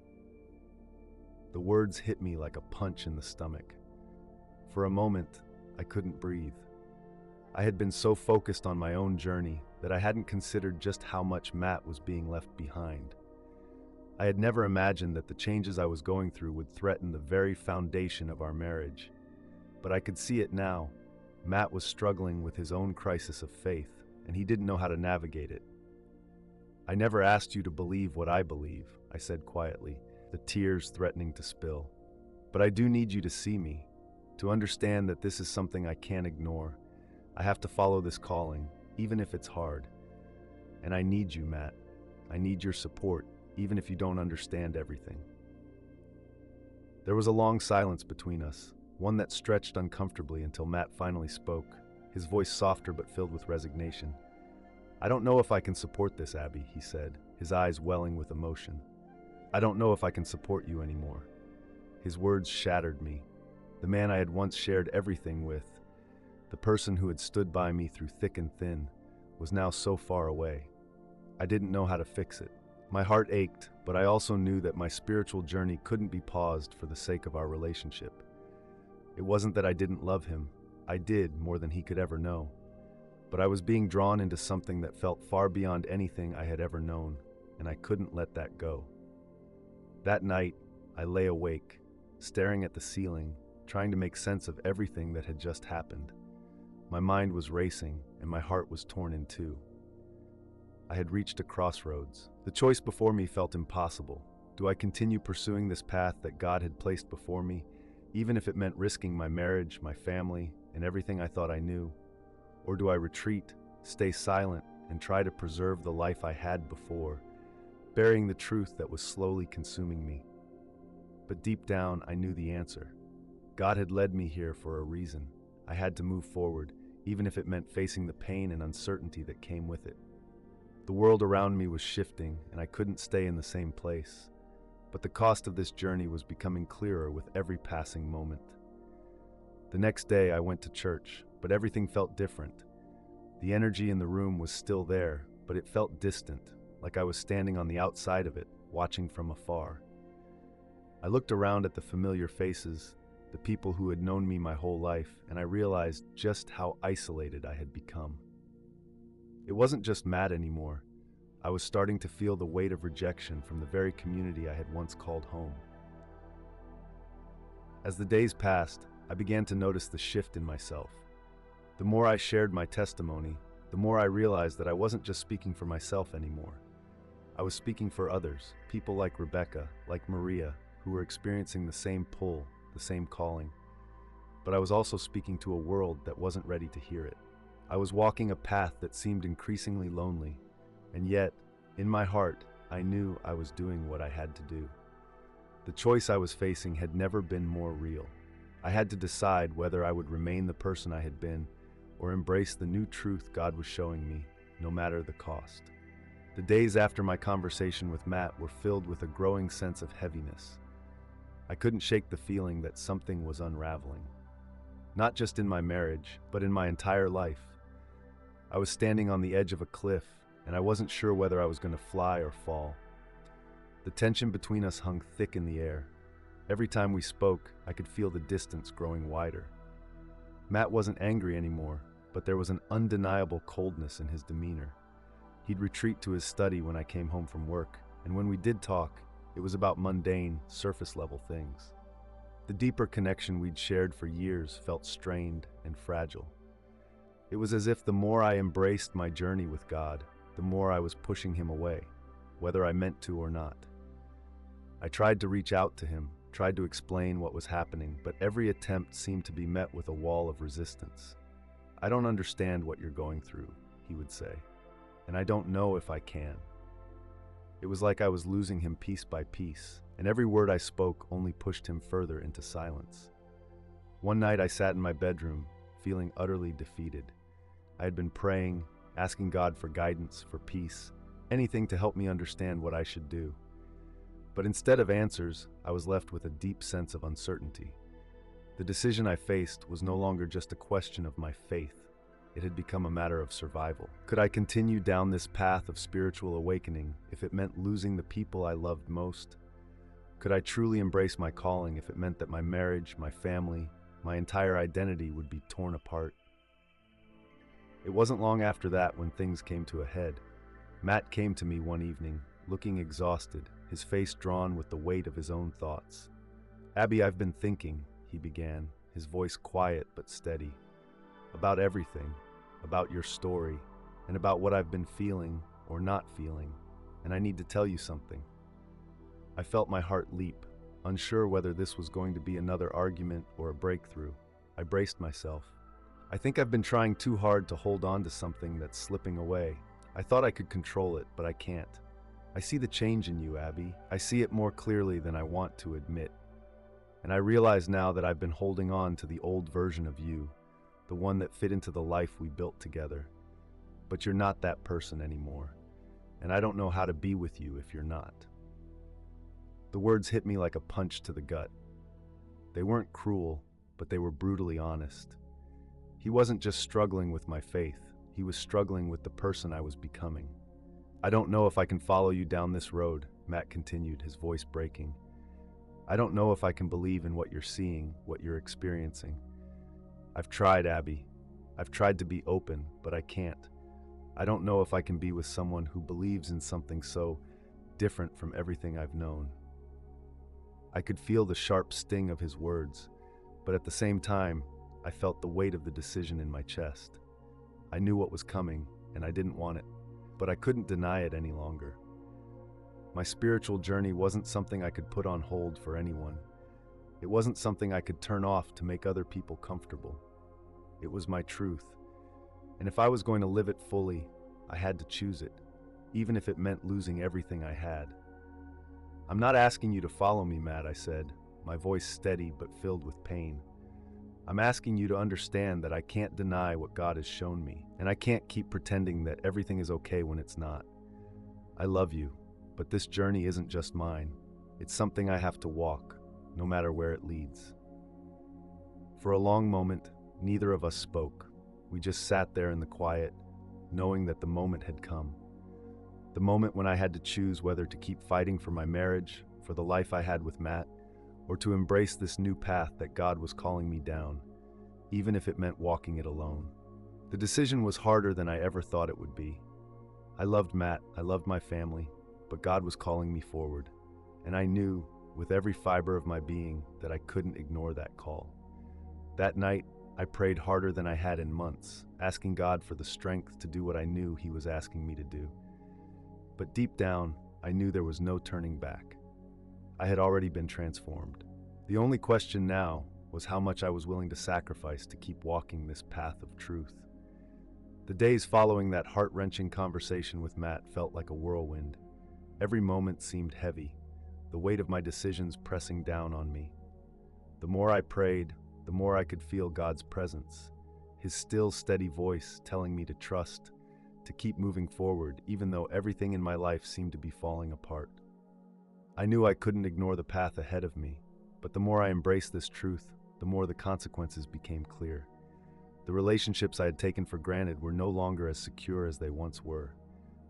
The words hit me like a punch in the stomach. For a moment, I couldn't breathe. I had been so focused on my own journey that I hadn't considered just how much Matt was being left behind. I had never imagined that the changes I was going through would threaten the very foundation of our marriage. But I could see it now. Matt was struggling with his own crisis of faith, and he didn't know how to navigate it. "I never asked you to believe what I believe," I said quietly, the tears threatening to spill. "But I do need you to see me, to understand that this is something I can't ignore. I have to follow this calling, even if it's hard. And I need you, Matt. I need your support, even if you don't understand everything." There was a long silence between us, one that stretched uncomfortably until Matt finally spoke, his voice softer but filled with resignation. "I don't know if I can support this, Abby," he said, his eyes welling with emotion. "I don't know if I can support you anymore." His words shattered me. The man I had once shared everything with, the person who had stood by me through thick and thin, was now so far away. I didn't know how to fix it. My heart ached, but I also knew that my spiritual journey couldn't be paused for the sake of our relationship. It wasn't that I didn't love him. I did, more than he could ever know. But I was being drawn into something that felt far beyond anything I had ever known, and I couldn't let that go. That night, I lay awake, staring at the ceiling, trying to make sense of everything that had just happened. My mind was racing, and my heart was torn in two. I had reached a crossroads. The choice before me felt impossible. Do I continue pursuing this path that God had placed before me, even if it meant risking my marriage, my family, and everything I thought I knew? Or do I retreat, stay silent, and try to preserve the life I had before, burying the truth that was slowly consuming me? But deep down, I knew the answer. God had led me here for a reason. I had to move forward, even if it meant facing the pain and uncertainty that came with it. The world around me was shifting, and I couldn't stay in the same place. But the cost of this journey was becoming clearer with every passing moment. The next day, I went to church, but everything felt different. The energy in the room was still there, but it felt distant, like I was standing on the outside of it, watching from afar. I looked around at the familiar faces, the people who had known me my whole life, and I realized just how isolated I had become. It wasn't just Matt anymore. I was starting to feel the weight of rejection from the very community I had once called home. As the days passed, I began to notice the shift in myself. The more I shared my testimony, the more I realized that I wasn't just speaking for myself anymore. I was speaking for others, people like Rebecca, like Maria, who were experiencing the same pull, the same calling. But I was also speaking to a world that wasn't ready to hear it. I was walking a path that seemed increasingly lonely, and yet, in my heart, I knew I was doing what I had to do. The choice I was facing had never been more real. I had to decide whether I would remain the person I had been or embrace the new truth God was showing me, no matter the cost. The days after my conversation with Matt were filled with a growing sense of heaviness. I couldn't shake the feeling that something was unraveling. Not just in my marriage, but in my entire life. I was standing on the edge of a cliff, and I wasn't sure whether I was going to fly or fall. The tension between us hung thick in the air. Every time we spoke, I could feel the distance growing wider. Matt wasn't angry anymore, but there was an undeniable coldness in his demeanor. He'd retreat to his study when I came home from work, and when we did talk, it was about mundane, surface-level things. The deeper connection we'd shared for years felt strained and fragile. It was as if the more I embraced my journey with God, the more I was pushing him away, whether I meant to or not. I tried to reach out to him, tried to explain what was happening, but every attempt seemed to be met with a wall of resistance. "I don't understand what you're going through," he would say, "and I don't know if I can." It was like I was losing him piece by piece, and every word I spoke only pushed him further into silence. One night I sat in my bedroom, feeling utterly defeated. I had been praying, asking God for guidance, for peace, anything to help me understand what I should do. But instead of answers, I was left with a deep sense of uncertainty. The decision I faced was no longer just a question of my faith. It had become a matter of survival. Could I continue down this path of spiritual awakening if it meant losing the people I loved most? Could I truly embrace my calling if it meant that my marriage, my family, my entire identity would be torn apart? It wasn't long after that when things came to a head. Matt came to me one evening, looking exhausted, his face drawn with the weight of his own thoughts. "Abby, I've been thinking," he began, his voice quiet but steady, "about everything, about your story, and about what I've been feeling or not feeling, and I need to tell you something." I felt my heart leap, unsure whether this was going to be another argument or a breakthrough. I braced myself. "I think I've been trying too hard to hold on to something that's slipping away. I thought I could control it, but I can't. I see the change in you, Abby. I see it more clearly than I want to admit. And I realize now that I've been holding on to the old version of you, the one that fit into the life we built together. But you're not that person anymore, and I don't know how to be with you if you're not." The words hit me like a punch to the gut. They weren't cruel, but they were brutally honest. He wasn't just struggling with my faith, he was struggling with the person I was becoming. "I don't know if I can follow you down this road," Matt continued, his voice breaking. "I don't know if I can believe in what you're seeing, what you're experiencing. I've tried, Abby. I've tried to be open, but I can't. I don't know if I can be with someone who believes in something so different from everything I've known." I could feel the sharp sting of his words, but at the same time, I felt the weight of the decision in my chest. I knew what was coming, and I didn't want it. but I couldn't deny it any longer. My spiritual journey wasn't something I could put on hold for anyone. It wasn't something I could turn off to make other people comfortable. It was my truth. And if I was going to live it fully, I had to choose it, even if it meant losing everything I had. "I'm not asking you to follow me, Matt," I said, my voice steady but filled with pain. "I'm asking you to understand that I can't deny what God has shown me, and I can't keep pretending that everything is okay when it's not. I love you, but this journey isn't just mine. It's something I have to walk, no matter where it leads." For a long moment, neither of us spoke. We just sat there in the quiet, knowing that the moment had come. The moment when I had to choose whether to keep fighting for my marriage, for the life I had with Matt, or to embrace this new path that God was calling me down, even if it meant walking it alone. The decision was harder than I ever thought it would be. I loved Matt, I loved my family, but God was calling me forward, and I knew, with every fiber of my being, that I couldn't ignore that call. That night, I prayed harder than I had in months, asking God for the strength to do what I knew He was asking me to do. But deep down, I knew there was no turning back. I had already been transformed. The only question now was how much I was willing to sacrifice to keep walking this path of truth. The days following that heart-wrenching conversation with Matt felt like a whirlwind. Every moment seemed heavy, the weight of my decisions pressing down on me. The more I prayed, the more I could feel God's presence, His still, steady voice telling me to trust, to keep moving forward, even though everything in my life seemed to be falling apart. I knew I couldn't ignore the path ahead of me, but the more I embraced this truth, the more the consequences became clear. The relationships I had taken for granted were no longer as secure as they once were.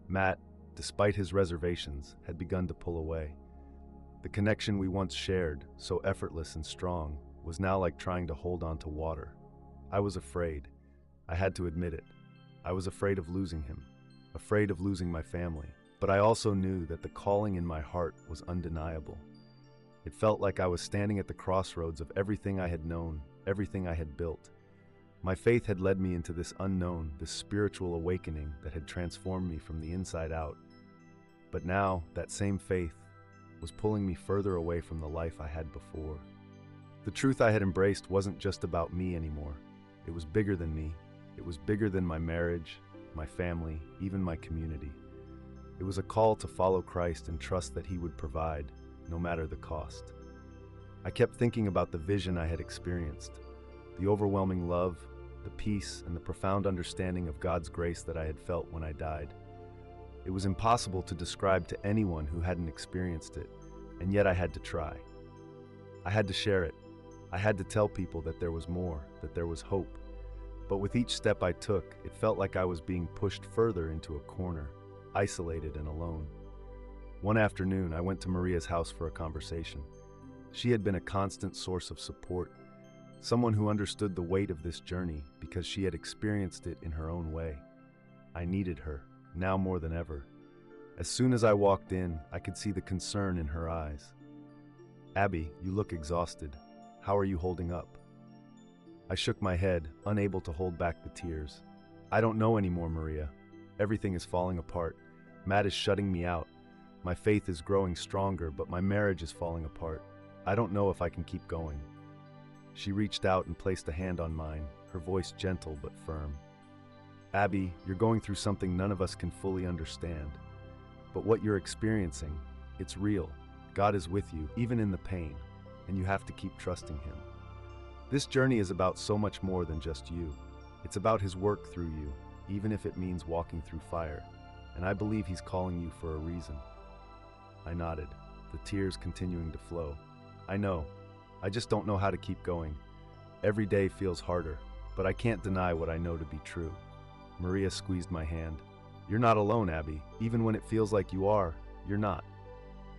Matt, despite his reservations, had begun to pull away. The connection we once shared, so effortless and strong, was now like trying to hold on to water. I was afraid. I had to admit it. I was afraid of losing him, afraid of losing my family. But I also knew that the calling in my heart was undeniable. It felt like I was standing at the crossroads of everything I had known, everything I had built. My faith had led me into this unknown, this spiritual awakening that had transformed me from the inside out. But now, that same faith was pulling me further away from the life I had before. The truth I had embraced wasn't just about me anymore. It was bigger than me. It was bigger than my marriage, my family, even my community. It was a call to follow Christ and trust that He would provide, no matter the cost. I kept thinking about the vision I had experienced, the overwhelming love, the peace, and the profound understanding of God's grace that I had felt when I died. It was impossible to describe to anyone who hadn't experienced it, and yet I had to try. I had to share it. I had to tell people that there was more, that there was hope. But with each step I took, it felt like I was being pushed further into a corner, isolated and alone. One afternoon, I went to Maria's house for a conversation. She had been a constant source of support, someone who understood the weight of this journey because she had experienced it in her own way. I needed her, now more than ever. As soon as I walked in, I could see the concern in her eyes. "Abby, you look exhausted. How are you holding up?" I shook my head, unable to hold back the tears. "I don't know anymore, Maria. Everything is falling apart. Matt is shutting me out. My faith is growing stronger, but my marriage is falling apart. I don't know if I can keep going." She reached out and placed a hand on mine, her voice gentle but firm. "Abby, you're going through something none of us can fully understand. But what you're experiencing, it's real. God is with you, even in the pain, and you have to keep trusting Him. This journey is about so much more than just you. It's about His work through you, even if it means walking through fire, and I believe He's calling you for a reason." I nodded, the tears continuing to flow. "I know. I just don't know how to keep going. Every day feels harder, but I can't deny what I know to be true." Maria squeezed my hand. "You're not alone, Abby. Even when it feels like you are, you're not."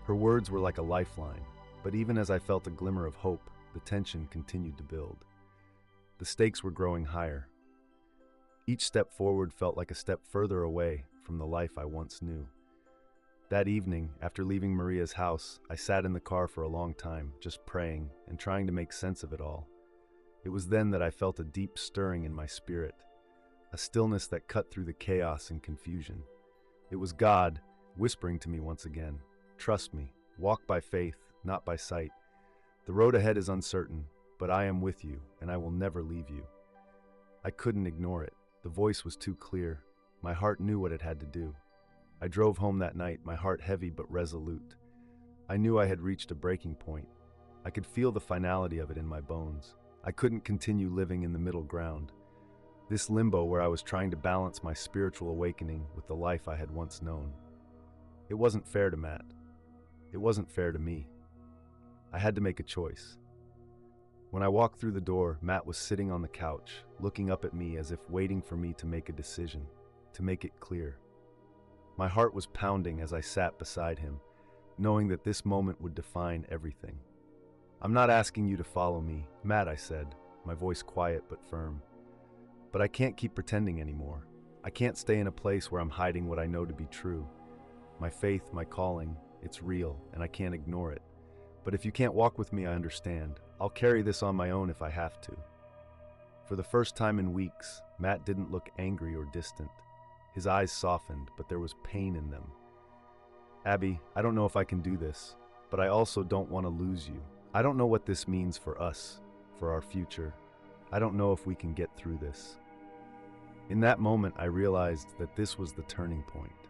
Her words were like a lifeline, but even as I felt a glimmer of hope, the tension continued to build. The stakes were growing higher. Each step forward felt like a step further away from the life I once knew. That evening, after leaving Maria's house, I sat in the car for a long time, just praying and trying to make sense of it all. It was then that I felt a deep stirring in my spirit, a stillness that cut through the chaos and confusion. It was God whispering to me once again, "Trust me, walk by faith, not by sight. The road ahead is uncertain, but I am with you, and I will never leave you." I couldn't ignore it. The voice was too clear. My heart knew what it had to do. I drove home that night, my heart heavy but resolute. I knew I had reached a breaking point. I could feel the finality of it in my bones. I couldn't continue living in the middle ground. This limbo where I was trying to balance my spiritual awakening with the life I had once known. It wasn't fair to Matt. It wasn't fair to me. I had to make a choice. When I walked through the door, Matt was sitting on the couch, looking up at me as if waiting for me to make a decision, to make it clear. My heart was pounding as I sat beside him, knowing that this moment would define everything. "I'm not asking you to follow me, Matt," I said, my voice quiet but firm. "But I can't keep pretending anymore. I can't stay in a place where I'm hiding what I know to be true. My faith, my calling, it's real, and I can't ignore it. But if you can't walk with me, I understand. I'll carry this on my own if I have to." For the first time in weeks, Matt didn't look angry or distant. His eyes softened, but there was pain in them. "Abby, I don't know if I can do this, but I also don't want to lose you. I don't know what this means for us, for our future. I don't know if we can get through this." In that moment, I realized that this was the turning point.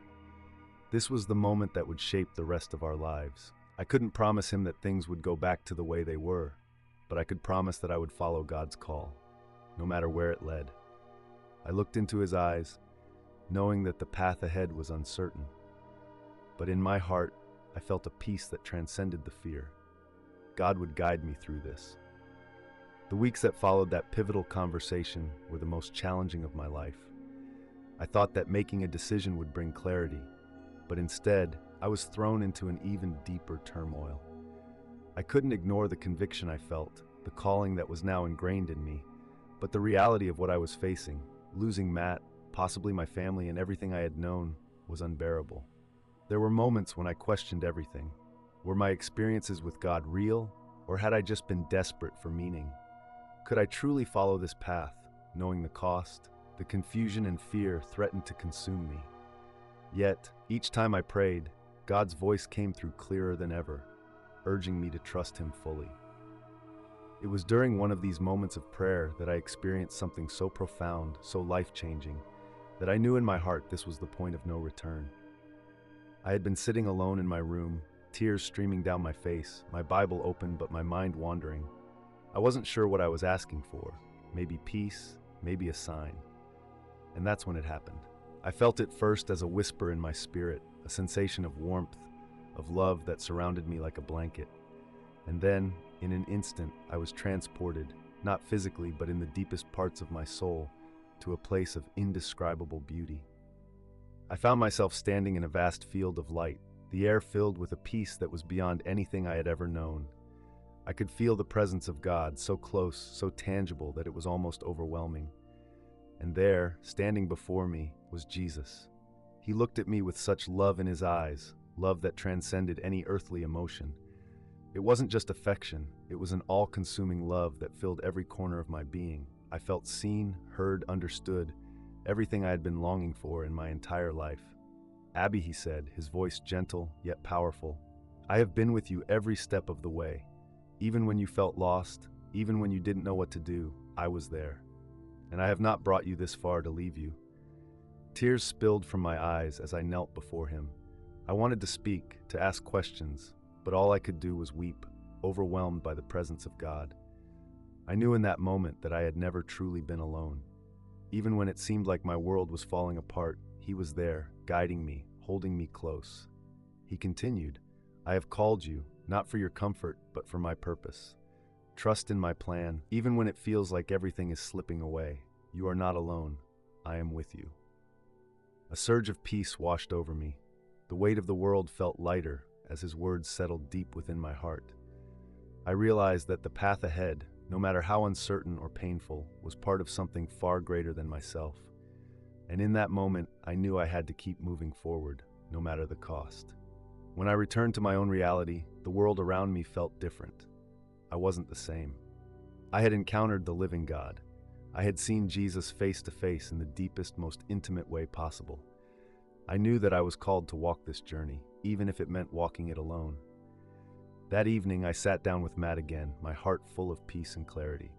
This was the moment that would shape the rest of our lives. I couldn't promise him that things would go back to the way they were, but I could promise that I would follow God's call, no matter where it led. I looked into his eyes, knowing that the path ahead was uncertain. But in my heart, I felt a peace that transcended the fear. God would guide me through this. The weeks that followed that pivotal conversation were the most challenging of my life. I thought that making a decision would bring clarity, but instead, I was thrown into an even deeper turmoil. I couldn't ignore the conviction I felt, the calling that was now ingrained in me, but the reality of what I was facing, losing Matt, possibly my family and everything I had known, was unbearable. There were moments when I questioned everything. Were my experiences with God real, or had I just been desperate for meaning? Could I truly follow this path, knowing the cost? The confusion and fear threatened to consume me. Yet, each time I prayed, God's voice came through clearer than ever, urging me to trust Him fully. It was during one of these moments of prayer that I experienced something so profound, so life-changing, that I knew in my heart this was the point of no return. I had been sitting alone in my room, tears streaming down my face, my Bible open but my mind wandering. I wasn't sure what I was asking for, maybe peace, maybe a sign. And that's when it happened. I felt it first as a whisper in my spirit, a sensation of warmth, of love that surrounded me like a blanket. And then, in an instant, I was transported, not physically but in the deepest parts of my soul, to a place of indescribable beauty. I found myself standing in a vast field of light, the air filled with a peace that was beyond anything I had ever known. I could feel the presence of God, so close, so tangible that it was almost overwhelming. And there, standing before me, was Jesus. He looked at me with such love in his eyes, love that transcended any earthly emotion. It wasn't just affection, it was an all-consuming love that filled every corner of my being. I felt seen, heard, understood, everything I had been longing for in my entire life. "Abby," he said, his voice gentle yet powerful, "I have been with you every step of the way. Even when you felt lost, even when you didn't know what to do, I was there. And I have not brought you this far to leave you." Tears spilled from my eyes as I knelt before him. I wanted to speak, to ask questions, but all I could do was weep, overwhelmed by the presence of God. I knew in that moment that I had never truly been alone. Even when it seemed like my world was falling apart, he was there, guiding me, holding me close. He continued, "I have called you, not for your comfort, but for my purpose. Trust in my plan, even when it feels like everything is slipping away. You are not alone. I am with you." A surge of peace washed over me. The weight of the world felt lighter as his words settled deep within my heart. I realized that the path ahead, no matter how uncertain or painful, was part of something far greater than myself. And in that moment, I knew I had to keep moving forward, no matter the cost. When I returned to my own reality, the world around me felt different. I wasn't the same. I had encountered the living God. I had seen Jesus face to face in the deepest, most intimate way possible. I knew that I was called to walk this journey, even if it meant walking it alone. That evening, I sat down with Matt again, my heart full of peace and clarity.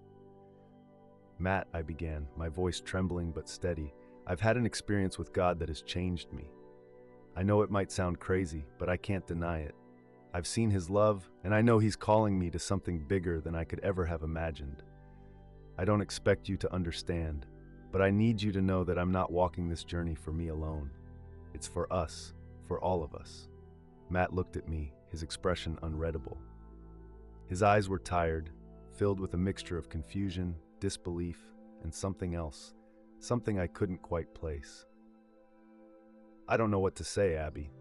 "Matt," I began, my voice trembling but steady, "I've had an experience with God that has changed me. I know it might sound crazy, but I can't deny it. I've seen His love, and I know He's calling me to something bigger than I could ever have imagined. I don't expect you to understand, but I need you to know that I'm not walking this journey for me alone. It's for us, for all of us." Matt looked at me, his expression unreadable. His eyes were tired, filled with a mixture of confusion, disbelief, and something else, something I couldn't quite place. "I don't know what to say, Abby.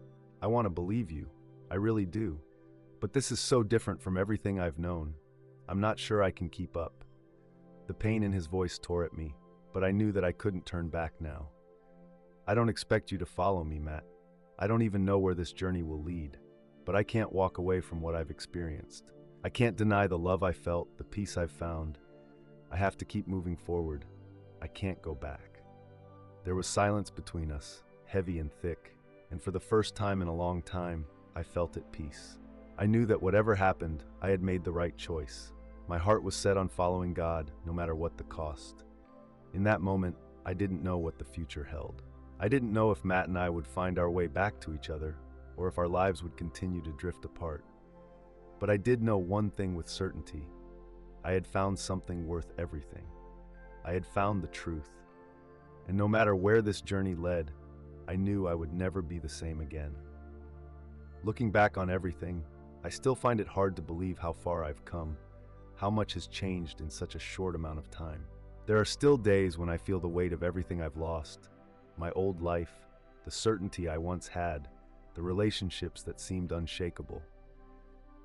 I want to believe you. I really do. But this is so different from everything I've known. I'm not sure I can keep up." The pain in his voice tore at me, but I knew that I couldn't turn back now. "I don't expect you to follow me, Matt. I don't even know where this journey will lead, but I can't walk away from what I've experienced. I can't deny the love I felt, the peace I've found. I have to keep moving forward. I can't go back." There was silence between us, heavy and thick, and for the first time in a long time, I felt at peace. I knew that whatever happened, I had made the right choice. My heart was set on following God, no matter what the cost. In that moment, I didn't know what the future held. I didn't know if Matt and I would find our way back to each other, or if our lives would continue to drift apart. But I did know one thing with certainty. I had found something worth everything. I had found the truth. And no matter where this journey led, I knew I would never be the same again. Looking back on everything, I still find it hard to believe how far I've come, how much has changed in such a short amount of time. There are still days when I feel the weight of everything I've lost, my old life, the certainty I once had, the relationships that seemed unshakable.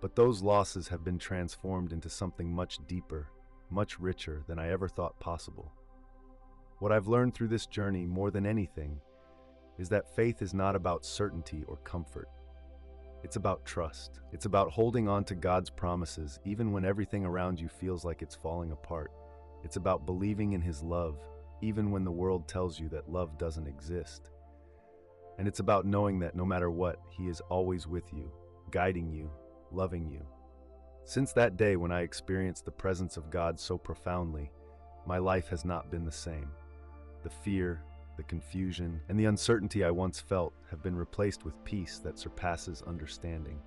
But those losses have been transformed into something much deeper, much richer than I ever thought possible. What I've learned through this journey more than anything is that faith is not about certainty or comfort. It's about trust. It's about holding on to God's promises even when everything around you feels like it's falling apart. It's about believing in His love even when the world tells you that love doesn't exist. And it's about knowing that no matter what, He is always with you, guiding you, loving you. Since that day when I experienced the presence of God so profoundly, my life has not been the same. The fear, the confusion, and the uncertainty I once felt have been replaced with peace that surpasses understanding.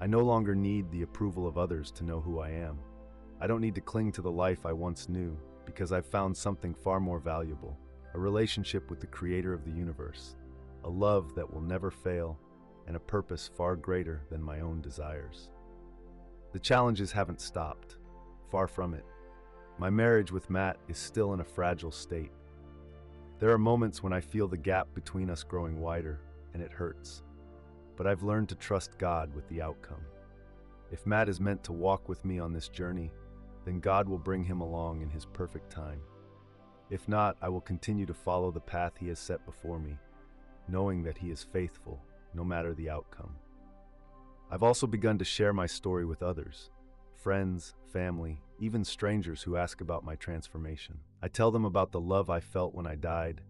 I no longer need the approval of others to know who I am. I don't need to cling to the life I once knew because I've found something far more valuable, a relationship with the Creator of the universe, a love that will never fail, and a purpose far greater than my own desires. The challenges haven't stopped, far from it. My marriage with Matt is still in a fragile state. There are moments when I feel the gap between us growing wider, and it hurts. But I've learned to trust God with the outcome. If Matt is meant to walk with me on this journey, then God will bring him along in His perfect time. If not, I will continue to follow the path He has set before me, knowing that He is faithful, no matter the outcome. I've also begun to share my story with others, friends, family, even strangers who ask about my transformation. I tell them about the love I felt when I died,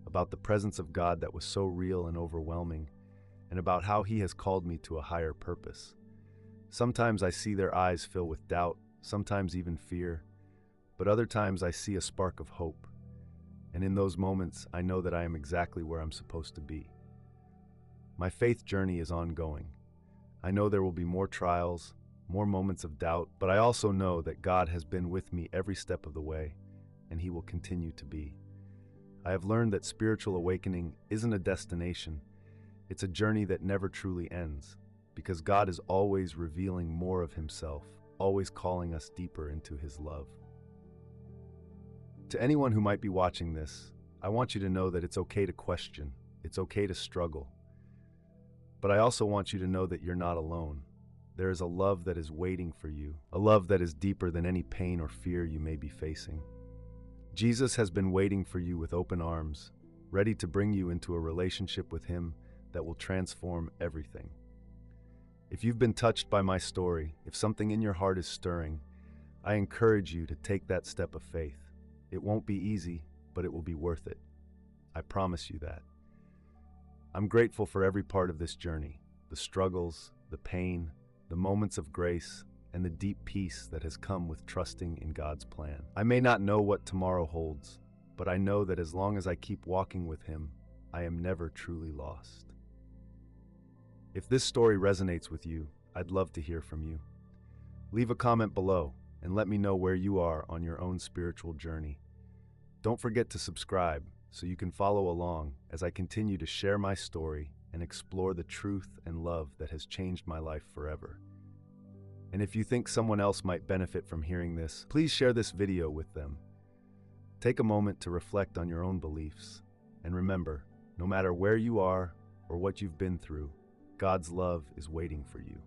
about the presence of God that was so real and overwhelming, and about how He has called me to a higher purpose. Sometimes I see their eyes fill with doubt, sometimes even fear, but other times I see a spark of hope. And in those moments, I know that I am exactly where I'm supposed to be. My faith journey is ongoing. I know there will be more trials, more moments of doubt, but I also know that God has been with me every step of the way, and He will continue to be. I have learned that spiritual awakening isn't a destination. It's a journey that never truly ends, because God is always revealing more of Himself, always calling us deeper into His love. To anyone who might be watching this, I want you to know that it's okay to question, it's okay to struggle. But I also want you to know that you're not alone. There is a love that is waiting for you, a love that is deeper than any pain or fear you may be facing. Jesus has been waiting for you with open arms, ready to bring you into a relationship with Him that will transform everything. If you've been touched by my story, if something in your heart is stirring, I encourage you to take that step of faith. It won't be easy, but it will be worth it. I promise you that. I'm grateful for every part of this journey, the struggles, the pain, the moments of grace, and the deep peace that has come with trusting in God's plan. I may not know what tomorrow holds, but I know that as long as I keep walking with Him, I am never truly lost. If this story resonates with you, I'd love to hear from you. Leave a comment below and let me know where you are on your own spiritual journey. Don't forget to subscribe so you can follow along as I continue to share my story and explore the truth and love that has changed my life forever. And if you think someone else might benefit from hearing this, please share this video with them. Take a moment to reflect on your own beliefs. And remember, no matter where you are or what you've been through, God's love is waiting for you.